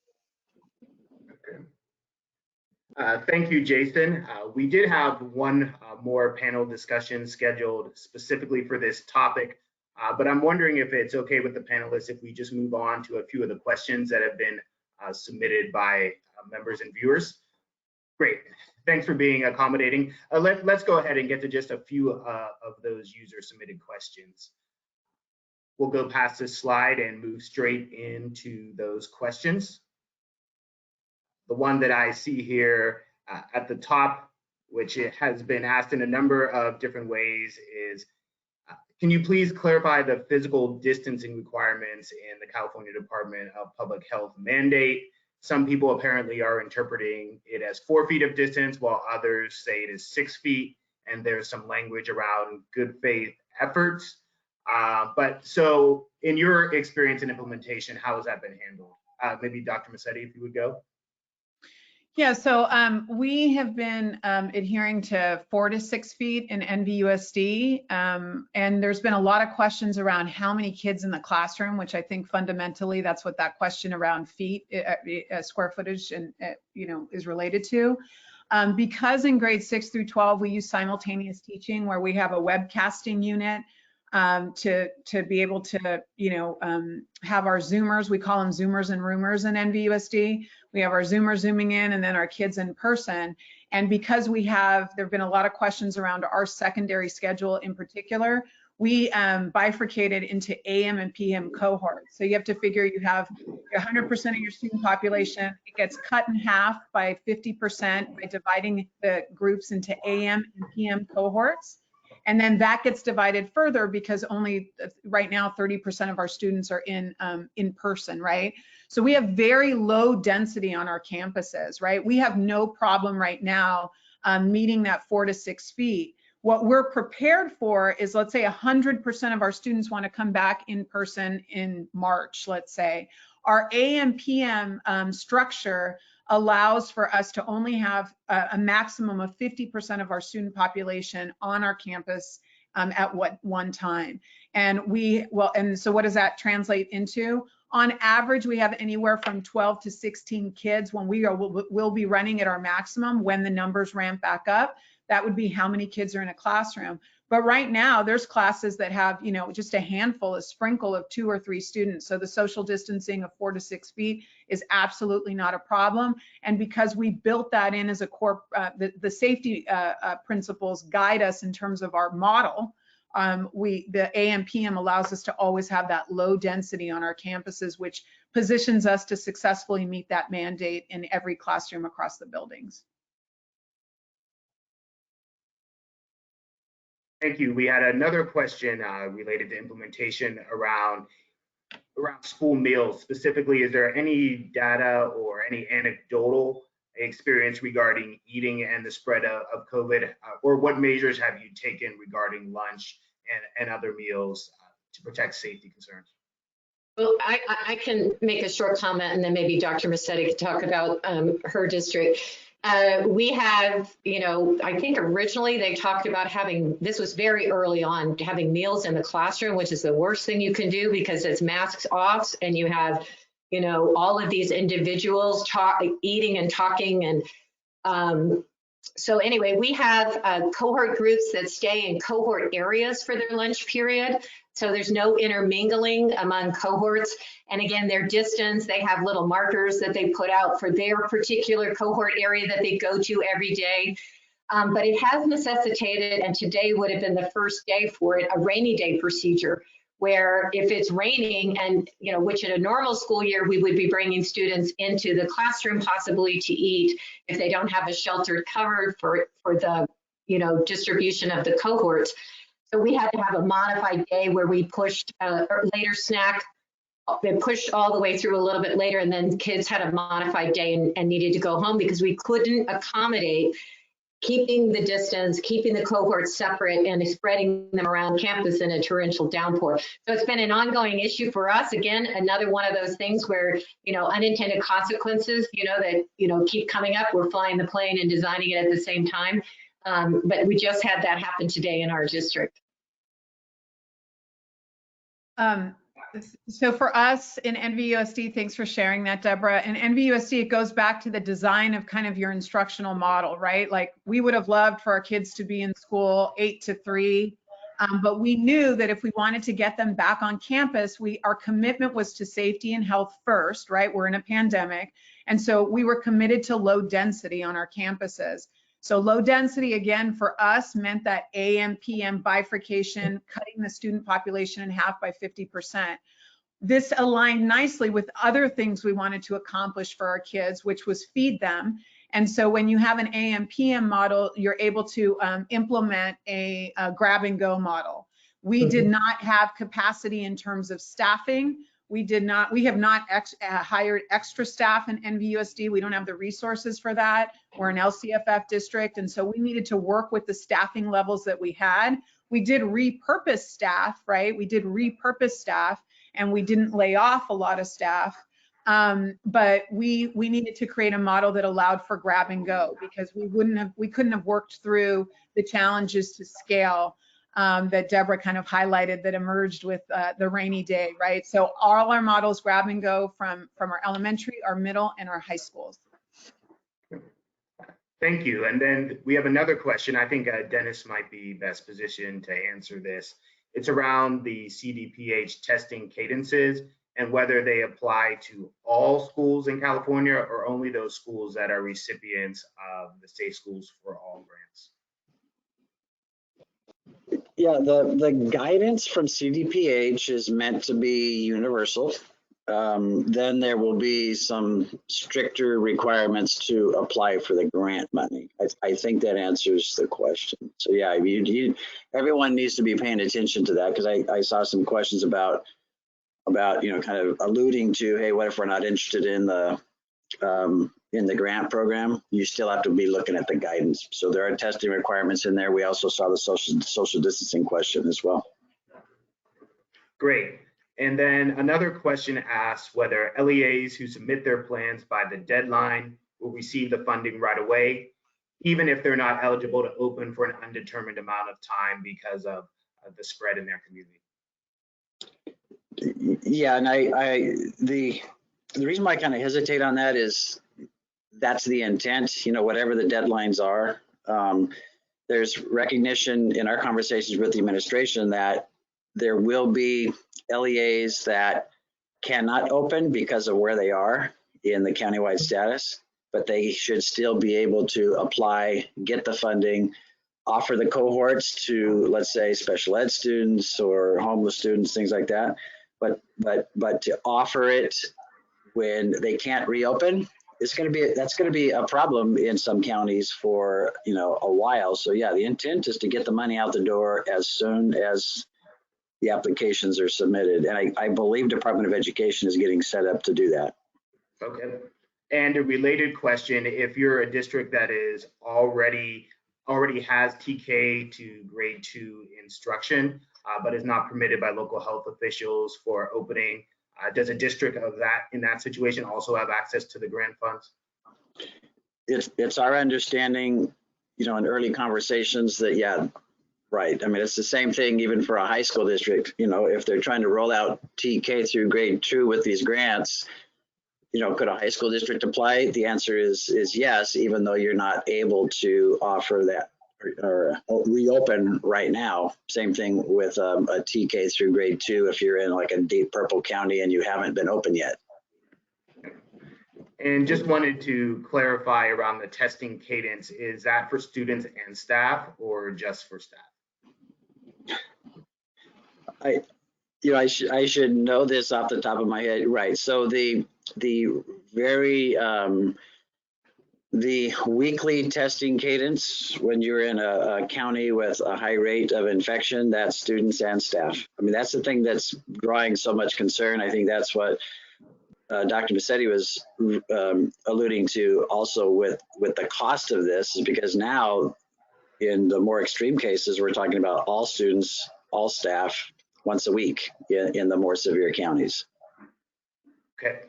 Thank you, Jason. We did have one more panel discussion scheduled specifically for this topic, but I'm wondering if it's okay with the panelists if we just move on to a few of the questions that have been submitted by members and viewers. Great, thanks for being accommodating. Let's go ahead and get to just a few of those user submitted questions. We'll go past this slide and move straight into those questions. The one that I see here at the top, which it has been asked in a number of different ways, is can you please clarify the physical distancing requirements in the California Department of Public Health mandate? Some people apparently are interpreting it as 4 feet of distance, while others say it is 6 feet, and there's some language around good faith efforts. But so in your experience and implementation, how has that been handled? Maybe Dr. Massetti, if you would go. Yeah, so we have been adhering to 4 to 6 feet in NVUSD, and there's been a lot of questions around how many kids in the classroom, which I think fundamentally that's what that question around feet, square footage, and is related to. Because in grades 6 through 12 we use simultaneous teaching, where we have a webcasting unit to be able to have our Zoomers, we call them Zoomers and Roomers in NVUSD. We have our Zoomers zooming in and then our kids in person. And because there have been a lot of questions around our secondary schedule in particular, we bifurcated into AM and PM cohorts. So you have to figure you have 100% of your student population. It gets cut in half by 50% by dividing the groups into AM and PM cohorts. And then that gets divided further because only right now 30% of our students are in person, right? So we have very low density on our campuses, right? We have no problem right now meeting that 4 to 6 feet. What we're prepared for is, let's say 100% of our students want to come back in person in March, let's say. Our AM/PM structure allows for us to only have a maximum of 50% of our student population on our campus at one time. And so what does that translate into? On average, we have anywhere from 12 to 16 kids when we'll be running at our maximum when the numbers ramp back up. That would be how many kids are in a classroom. But right now, there's classes that have, just a handful, a sprinkle of 2 or 3 students. So the social distancing of 4 to 6 feet is absolutely not a problem. And because we built that in as a core, the safety principles guide us in terms of our model. The AM/PM allows us to always have that low density on our campuses, which positions us to successfully meet that mandate in every classroom across the buildings. Thank you. We had another question related to implementation around school meals. Specifically, is there any data or any anecdotal experience regarding eating and the spread of COVID, or what measures have you taken regarding lunch and other meals to protect safety concerns? Well, I can make a short comment, and then maybe Dr. Massetti could talk about her district. We have, I think originally they talked about this was very early on, having meals in the classroom, which is the worst thing you can do because it's masks off and you have, all of these individuals eating and talking. And so anyway, we have cohort groups that stay in cohort areas for their lunch period. So there's no intermingling among cohorts. And again, their distance, they have little markers that they put out for their particular cohort area that they go to every day. But it has necessitated, and today would have been the first day for it, a rainy day procedure, where if it's raining and, which in a normal school year, we would be bringing students into the classroom possibly to eat if they don't have a sheltered cover for the, distribution of the cohorts. So we had to have a modified day where we pushed a later snack. It pushed all the way through a little bit later, and then kids had a modified day and needed to go home because we couldn't accommodate keeping the distance, keeping the cohorts separate, and spreading them around campus in a torrential downpour. So it's been an ongoing issue for us. Again, another one of those things where, unintended consequences, that, keep coming up. We're flying the plane and designing it at the same time. But we just had that happen today in our district. So for us in NVUSD, thanks for sharing that, Deborah. In NVUSD, it goes back to the design of kind of your instructional model, right? Like we would have loved for our kids to be in school 8 to 3, but we knew that if we wanted to get them back on campus, our commitment was to safety and health first, right? We're in a pandemic. And so we were committed to low density on our campuses. So low density, again, for us meant that AM/PM bifurcation, cutting the student population in half by 50%. This aligned nicely with other things we wanted to accomplish for our kids, which was feed them. And so when you have an AM/PM model, you're able to implement a grab and go model. We did not have capacity in terms of staffing. We have not hired extra staff in NVUSD. We don't have the resources for that. We're an LCFF district, and so we needed to work with the staffing levels that we had. We did repurpose staff, right? We did repurpose staff, and we didn't lay off a lot of staff. But we needed to create a model that allowed for grab and go, because we couldn't have worked through the challenges to scale that Deborah kind of highlighted that emerged with the rainy day, right? So all our models grab and go from our elementary, our middle, and our high schools. Thank you. And then we have another question. I think Dennis might be best positioned to answer this. It's around the CDPH testing cadences and whether they apply to all schools in California or only those schools that are recipients of the Safe Schools for All grants. Yeah, the guidance from CDPH is meant to be universal. Then there will be some stricter requirements to apply for the grant money. I think that answers the question. So yeah, everyone needs to be paying attention to that, because I saw some questions about kind of alluding to, hey, what if we're not interested in the grant program? You still have to be looking at the guidance. So there are testing requirements in there. We also saw the social distancing question as well. Great. And then another question asks whether LEAs who submit their plans by the deadline will receive the funding right away, even if they're not eligible to open for an undetermined amount of time because of the spread in their community. Yeah, and the reason why I kind of hesitate on that is that's the intent, whatever the deadlines are. There's recognition in our conversations with the administration that there will be LEAs that cannot open because of where they are in the countywide status, but they should still be able to apply, get the funding, offer the cohorts to, let's say, special ed students or homeless students, things like that. But to offer it when they can't reopen, that's going to be a problem in some counties for a while. So yeah, the intent is to get the money out the door as soon as the applications are submitted, and I believe Department of Education is getting set up to do that. Okay. And a related question: if you're a district that is already has TK to grade 2 instruction, but is not permitted by local health officials for opening, does a district in that situation also have access to the grant funds? It's our understanding, in early conversations that, yeah, right. I mean, it's the same thing even for a high school district. If they're trying to roll out TK through grade 2 with these grants, could a high school district apply? The answer is yes, even though you're not able to offer that or reopen right now. Same thing with a TK through grade 2 if you're in like a deep purple county and you haven't been open yet. And just wanted to clarify around the testing cadence, is that for students and staff or just for staff? I should know this off the top of my head, right? So the weekly testing cadence, when you're in a county with a high rate of infection, that's students and staff. I mean, that's the thing that's drawing so much concern. I think that's what Dr. Massetti was alluding to also with the cost of this, is because now in the more extreme cases, we're talking about all students, all staff, once a week in the more severe counties. Okay.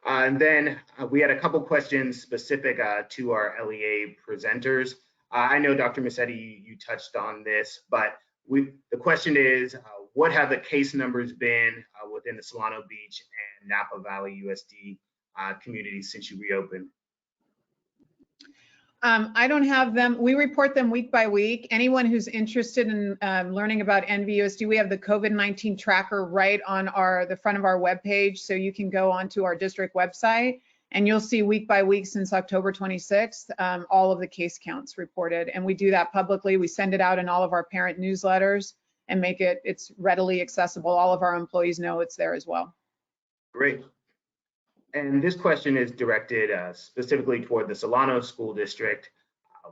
And then we had a couple questions specific to our LEA presenters. I know, Dr. Massetti, you touched on this, but the question is, what have the case numbers been within the Solano Beach and Napa Valley USD communities since you reopened? I don't have them. We report them week by week. Anyone who's interested in learning about NVUSD, we have the COVID-19 tracker right on the front of our webpage. So you can go onto our district website and you'll see week by week since October 26th, all of the case counts reported. And we do that publicly. We send it out in all of our parent newsletters and it's readily accessible. All of our employees know it's there as well. Great. And this question is directed specifically toward the Solano School District,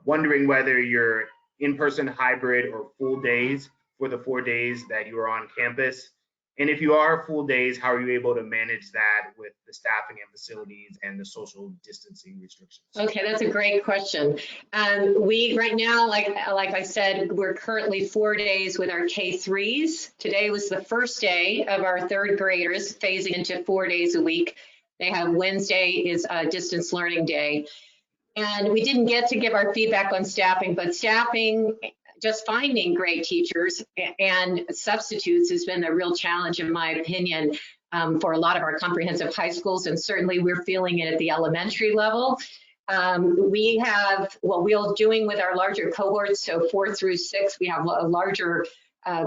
wondering whether you're in-person, hybrid, or full days for the 4 days that you are on campus. And if you are full days, how are you able to manage that with the staffing and facilities and the social distancing restrictions? Okay, that's a great question. We right now, like I said, we're currently 4 days with our K3s. Today was the first day of our third graders phasing into 4 days a week. They have Wednesday is a distance learning day. And we didn't get to give our feedback on staffing, but staffing, just finding great teachers and substitutes has been a real challenge, in my opinion, for a lot of our comprehensive high schools, and certainly we're feeling it at the elementary level. We have what we're doing with our larger cohorts, so 4 through 6, we have a larger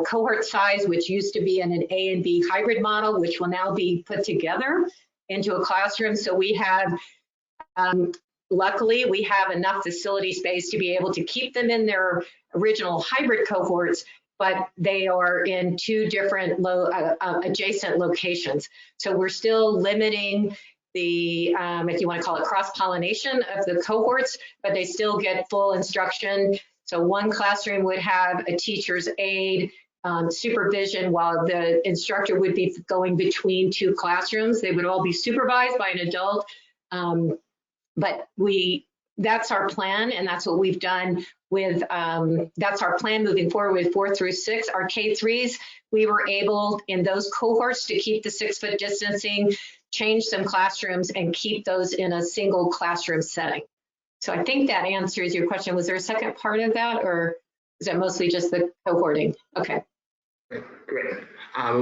cohort size, which used to be in an A and B hybrid model, which will now be put together into a classroom. So we have, luckily, we have enough facility space to be able to keep them in their original hybrid cohorts, but they are in 2 different adjacent locations. So we're still limiting the, if you want to call it cross-pollination of the cohorts, but they still get full instruction. So one classroom would have a teacher's aide, supervision, while the instructor would be going between 2 classrooms. They would all be supervised by an adult. But that's our plan, and that's what we've done with, that's our plan moving forward with 4 through 6. Our K3s, we were able in those cohorts to keep the 6-foot distancing, change some classrooms, and keep those in a single classroom setting. So I think that answers your question. Was there a second part of that, or is that mostly just the cohorting? Okay. Great.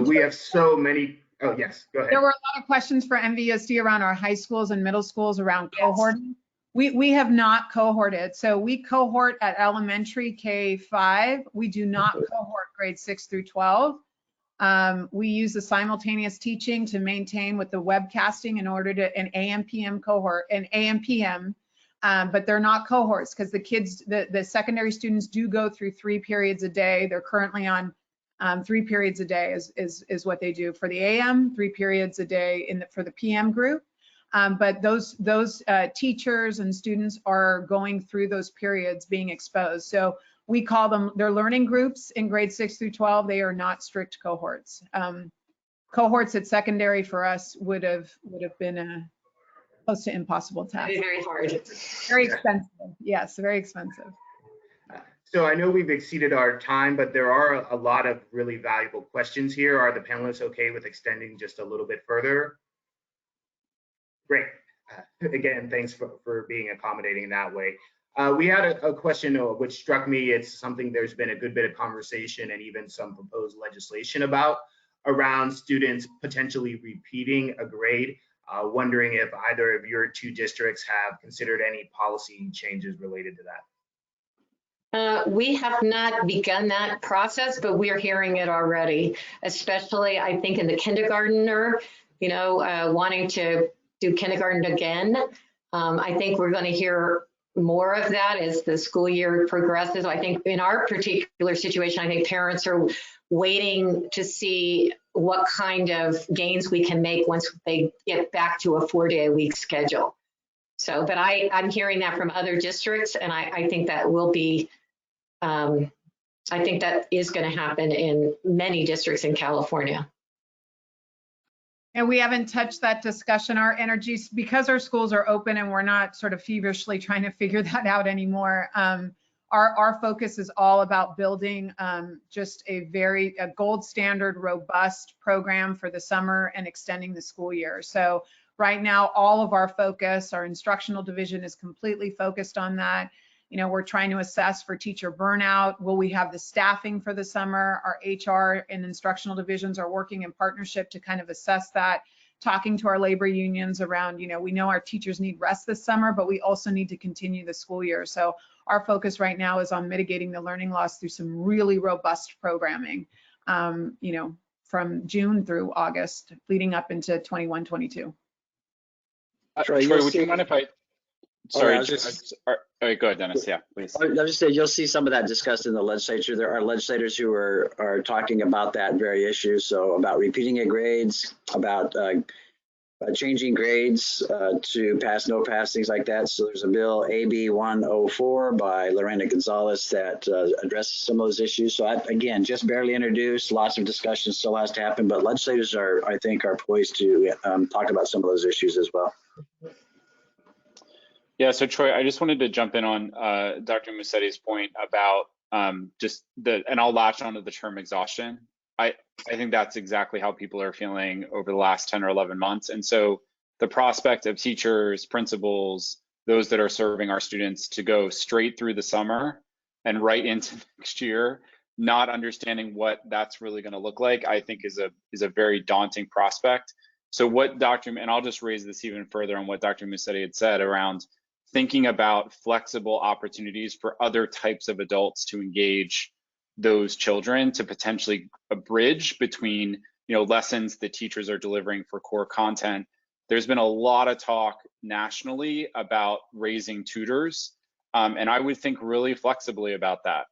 We have so many. Oh, yes, go ahead. There were a lot of questions for MVSD around our high schools and middle schools around cohorting. We have not cohorted. So we cohort at elementary K5. We do not cohort grades 6 through 12. We use the simultaneous teaching to maintain with the webcasting in order to an AM/PM cohort, an AM/PM, but they're not cohorts because the kids, the secondary students do go through 3 periods a day. They're currently on 3 periods a day is what they do for the AM, 3 periods a day for the PM group. But those teachers and students are going through those periods being exposed. So we call them, they're learning groups in grades 6 through 12. They are not strict cohorts. Cohorts at secondary for us would have been a close to impossible task. Very hard. Very expensive. Yes, very expensive. So I know we've exceeded our time, but there are a lot of really valuable questions here. Are the panelists okay with extending just a little bit further? Great. Again, thanks for being accommodating that way. We had a question which struck me. It's something there's been a good bit of conversation and even some proposed legislation about around students potentially repeating a grade. Wondering if either of your 2 districts have considered any policy changes related to that. We have not begun that process, but we're hearing it already, especially I think in the kindergartner, wanting to do kindergarten again. I think we're going to hear more of that as the school year progresses. I think in our particular situation, I think parents are waiting to see what kind of gains we can make once they get back to a 4-day-a-week schedule. So, but I'm hearing that from other districts, and I think that will be, I think that is going to happen in many districts in California. And we haven't touched that discussion. Our energies, because our schools are open and we're not sort of feverishly trying to figure that out anymore. Our focus is all about building just a gold standard, robust program for the summer and extending the school year. So right now, all of our focus, our instructional division is completely focused on that. We're trying to assess for teacher burnout. Will we have the staffing for the summer? Our HR and instructional divisions are working in partnership to kind of assess that, talking to our labor unions around, we know our teachers need rest this summer, but we also need to continue the school year. So our focus right now is on mitigating the learning loss through some really robust programming, from June through August, leading up into 21-22. Troy, would you mind if I? Sorry. All right, go ahead, Dennis. Yeah, please. I'll just say you'll see some of that discussed in the legislature. There are legislators who are talking about that very issue. So about repeating of grades, about changing grades to pass, no pass, things like that. So there's a bill AB 104 by Lorena Gonzalez that addresses some of those issues. So again, just barely introduced, lots of discussion still has to happen, but legislators I think are poised to talk about some of those issues as well. Yeah, so Troy, I just wanted to jump in on Dr. Mussetti's point about and I'll latch onto the term exhaustion. I think that's exactly how people are feeling over the last 10 or 11 months. And so the prospect of teachers, principals, those that are serving our students to go straight through the summer and right into next year, not understanding what that's really going to look like, I think is a very daunting prospect. So what and I'll just raise this even further on what Dr. Musetti had said around thinking about flexible opportunities for other types of adults to engage those children, to potentially a bridge between, lessons that teachers are delivering for core content. There's been a lot of talk nationally about raising tutors, and I would think really flexibly about that.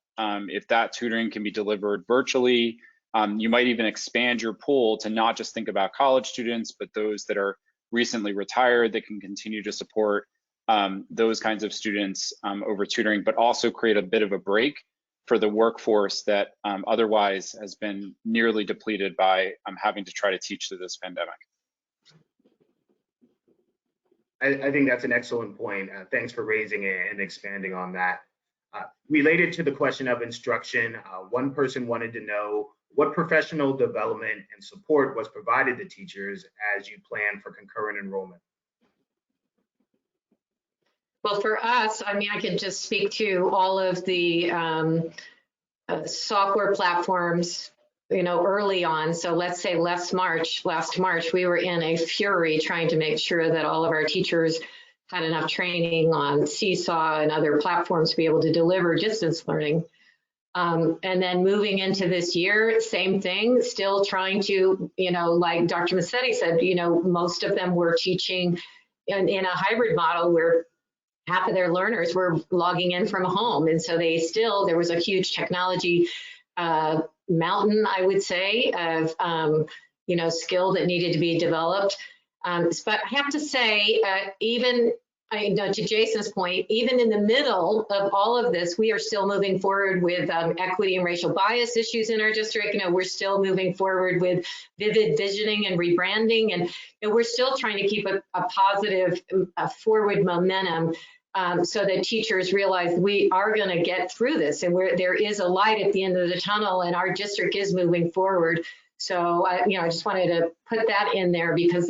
If that tutoring can be delivered virtually, you might even expand your pool to not just think about college students, but those that are recently retired that can continue to support those kinds of students over tutoring, but also create a bit of a break for the workforce that otherwise has been nearly depleted by having to try to teach through this pandemic. I think that's an excellent point. Thanks for raising it and expanding on that. Related to the question of instruction, one person wanted to know what professional development and support was provided to teachers as you plan for concurrent enrollment. Well, for us, I can just speak to all of the software platforms, early on. So let's say last March, we were in a fury trying to make sure that all of our teachers had enough training on Seesaw and other platforms to be able to deliver distance learning. And then moving into this year, same thing, still trying to, like Dr. Musetti said, most of them were teaching in a hybrid model where half of their learners were logging in from home. And so there was a huge technology mountain, I would say, of, skill that needed to be developed. But I have to say, to Jason's point, even in the middle of all of this, we are still moving forward with equity and racial bias issues in our district. We're still moving forward with vivid visioning and rebranding, and we're still trying to keep a positive forward momentum so that teachers realize we are going to get through this, and there is a light at the end of the tunnel, and our district is moving forward. So, I just wanted to put that in there because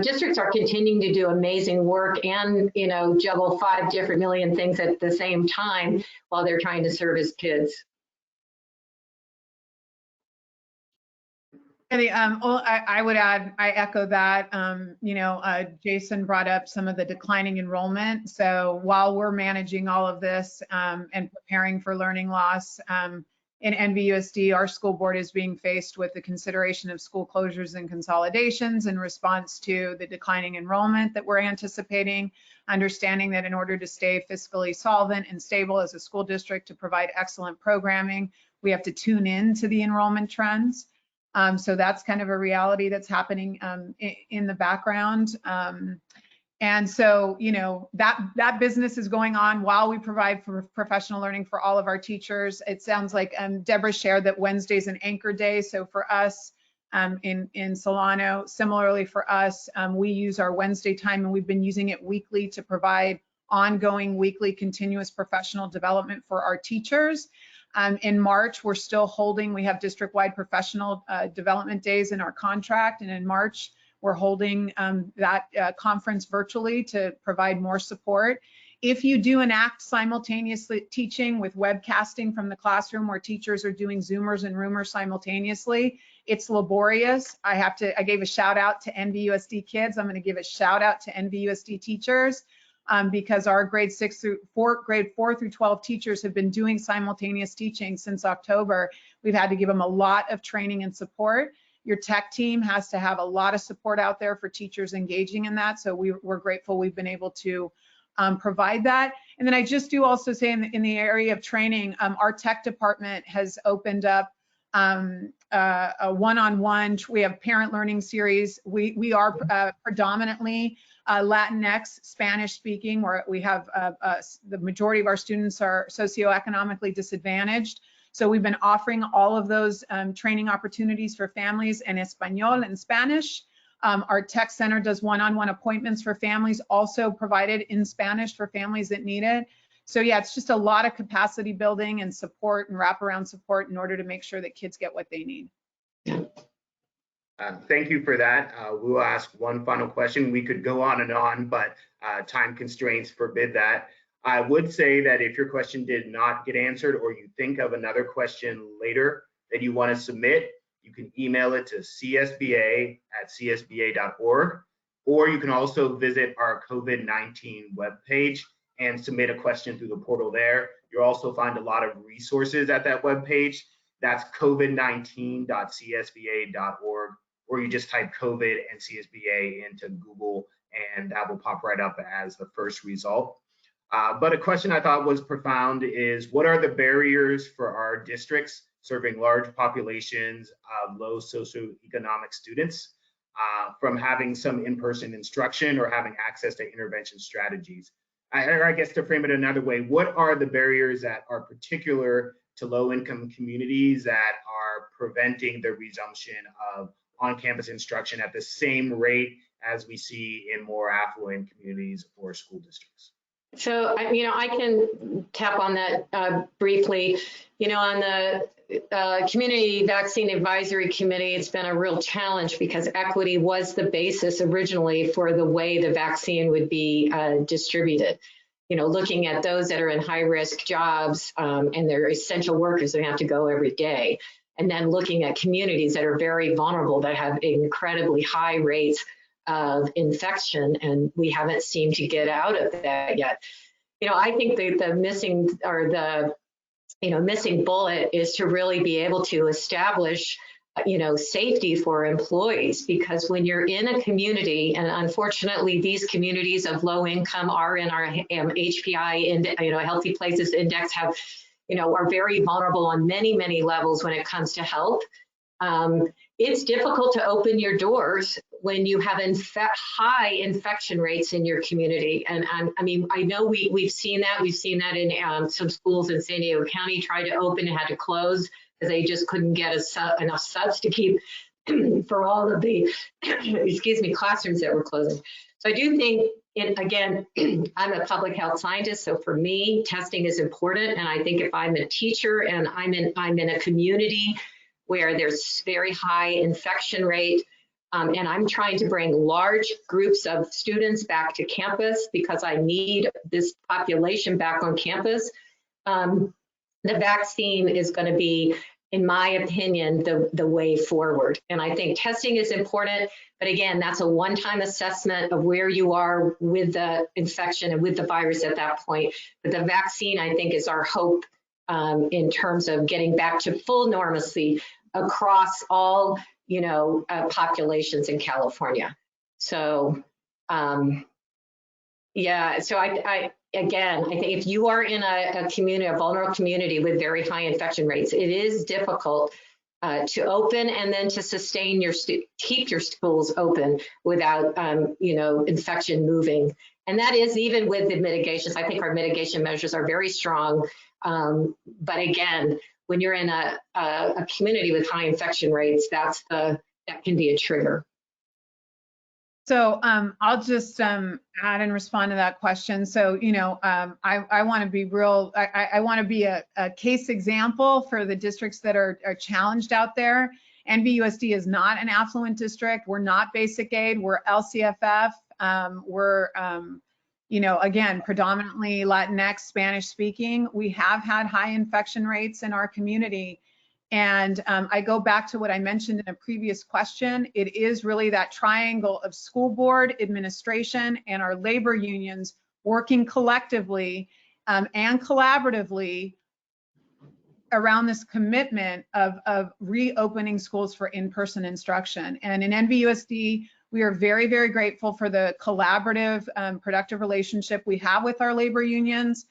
districts are continuing to do amazing work and, juggle 5 different million things at the same time while they're trying to service kids. I would add, I echo that. Jason brought up some of the declining enrollment. So while we're managing all of this and preparing for learning loss, in NVUSD, our school board is being faced with the consideration of school closures and consolidations in response to the declining enrollment that we're anticipating, understanding that in order to stay fiscally solvent and stable as a school district to provide excellent programming, we have to tune in to the enrollment trends. So that's kind of a reality that's happening in the background. And so, that business is going on while we provide for professional learning for all of our teachers. It sounds like Deborah shared that Wednesday's an anchor day. So for us in Solano, similarly for us, we use our Wednesday time, and we've been using it weekly to provide ongoing weekly continuous professional development for our teachers. In March, we're still holding, we have district-wide professional development days in our contract, and in March, we're holding that conference virtually to provide more support. If you do enact simultaneously teaching with webcasting from the classroom where teachers are doing Zoomers and Roomers simultaneously, it's laborious. I gave a shout out to NVUSD kids. I'm going to give a shout out to NVUSD teachers because our grade 4 through 12 teachers have been doing simultaneous teaching since October. We've had to give them a lot of training and support. Your tech team has to have a lot of support out there for teachers engaging in that. So we're grateful we've been able to provide that. And then I just do also say in the area of training, our tech department has opened up a one-on-one. We have parent learning series. We are predominantly Latinx, Spanish speaking, where we have the majority of our students are socioeconomically disadvantaged. So we've been offering all of those training opportunities for families in Espanol and Spanish. Our tech center does one-on-one appointments for families, also provided in Spanish for families that need it. So yeah, it's just a lot of capacity building and support and wraparound support in order to make sure that kids get what they need. Yeah. Thank you for that. We will ask one final question. We could go on and on, but time constraints forbid that. I would say that if your question did not get answered, or you think of another question later that you want to submit, you can email it to csba@csba.org, or you can also visit our COVID-19 webpage and submit a question through the portal there. You'll also find a lot of resources at that webpage. That's covid19.csba.org, or you just type COVID and CSBA into Google, and that will pop right up as the first result. But a question I thought was profound is, what are the barriers for our districts serving large populations of low socioeconomic students from having some in-person instruction or having access to intervention strategies? I guess to frame it another way, what are the barriers that are particular to low-income communities that are preventing the resumption of on-campus instruction at the same rate as we see in more affluent communities or school districts? So, I can tap on that briefly. On the Community Vaccine Advisory Committee, it's been a real challenge because equity was the basis originally for the way the vaccine would be distributed. Looking at those that are in high-risk jobs and they're essential workers that have to go every day, and then looking at communities that are very vulnerable that have incredibly high rates of infection, and we haven't seemed to get out of that yet. I think the missing missing bullet is to really be able to establish safety for employees, because when you're in a community, and unfortunately these communities of low income are in our HPI, Healthy Places Index, have are very vulnerable on many levels when it comes to health. It's difficult to open your doors when you have high infection rates in your community. And I know we've seen that. We've seen that in some schools in San Diego County tried to open and had to close because they just couldn't get enough subs to keep for all of the, classrooms that were closing. So I do think, again, I'm a public health scientist, so for me, testing is important. And I think if I'm a teacher and I'm in a community where there's very high infection rate, and I'm trying to bring large groups of students back to campus because I need this population back on campus, the vaccine is going to be, in my opinion, the way forward. And I think testing is important, but again, that's a one-time assessment of where you are with the infection and with the virus at that point. But the vaccine, I think, is our hope in terms of getting back to full normalcy across all, populations in California. So, yeah, so I think if you are in a community, a vulnerable community with very high infection rates, it is difficult to open and then to sustain keep your schools open without, infection moving. And that is even with the mitigations. I think our mitigation measures are very strong. But again, when you're in a community with high infection rates, that can be a trigger. So I'll just add and respond to that question. So, I want to be real, I want to be a case example for the districts that are challenged out there. NVUSD is not an affluent district. We're not basic aid. We're LCFF. We're, again, predominantly Latinx, Spanish speaking. We have had high infection rates in our community. And I go back to what I mentioned in a previous question. It is really that triangle of school board, administration, and our labor unions working collectively and collaboratively around this commitment of reopening schools for in-person instruction. And in NVUSD, we are very, very grateful for the collaborative, productive relationship we have with our labor unions.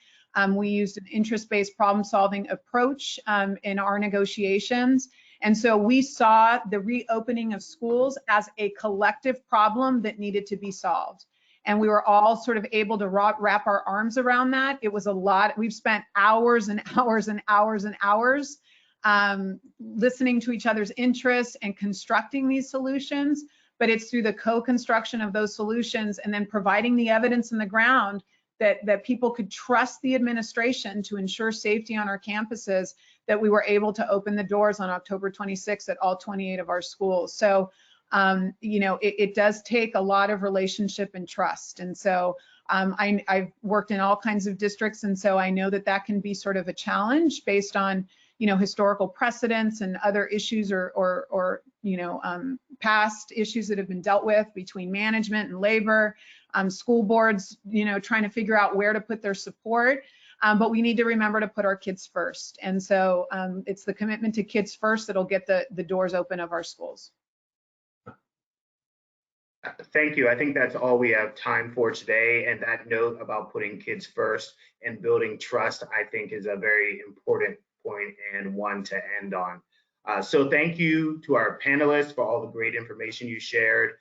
We used an interest-based problem-solving approach in our negotiations. And so we saw the reopening of schools as a collective problem that needed to be solved. And we were all sort of able to wrap our arms around that. It was a lot. We've spent hours and hours and hours and hours listening to each other's interests and constructing these solutions. But it's through the co-construction of those solutions and then providing the evidence in the ground that people could trust the administration to ensure safety on our campuses that we were able to open the doors on October 26th at all 28 of our schools. So you know, it does take a lot of relationship and trust. And so I've worked in all kinds of districts, and so I know that that can be sort of a challenge based on, you know, historical precedents and other issues or you know, past issues that have been dealt with between management and labor, school boards, you know, trying to figure out where to put their support. But we need to remember to put our kids first. And so it's the commitment to kids first that'll get the doors open of our schools. Thank you. I think that's all we have time for today. And that note about putting kids first and building trust, I think, is a very important point and one to end on. So thank you to our panelists for all the great information you shared,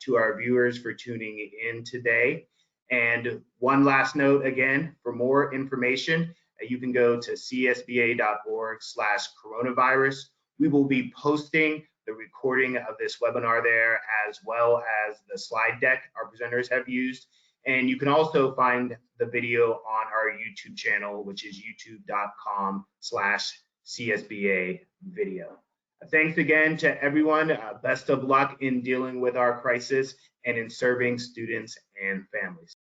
to our viewers for tuning in today. And one last note again, for more information, you can go to csba.org/coronavirus. We will be posting the recording of this webinar there, as well as the slide deck our presenters have used. And you can also find the video on our YouTube channel, which is youtube.com/CSBA video. Thanks again to everyone. Best of luck in dealing with our crisis and in serving students and families.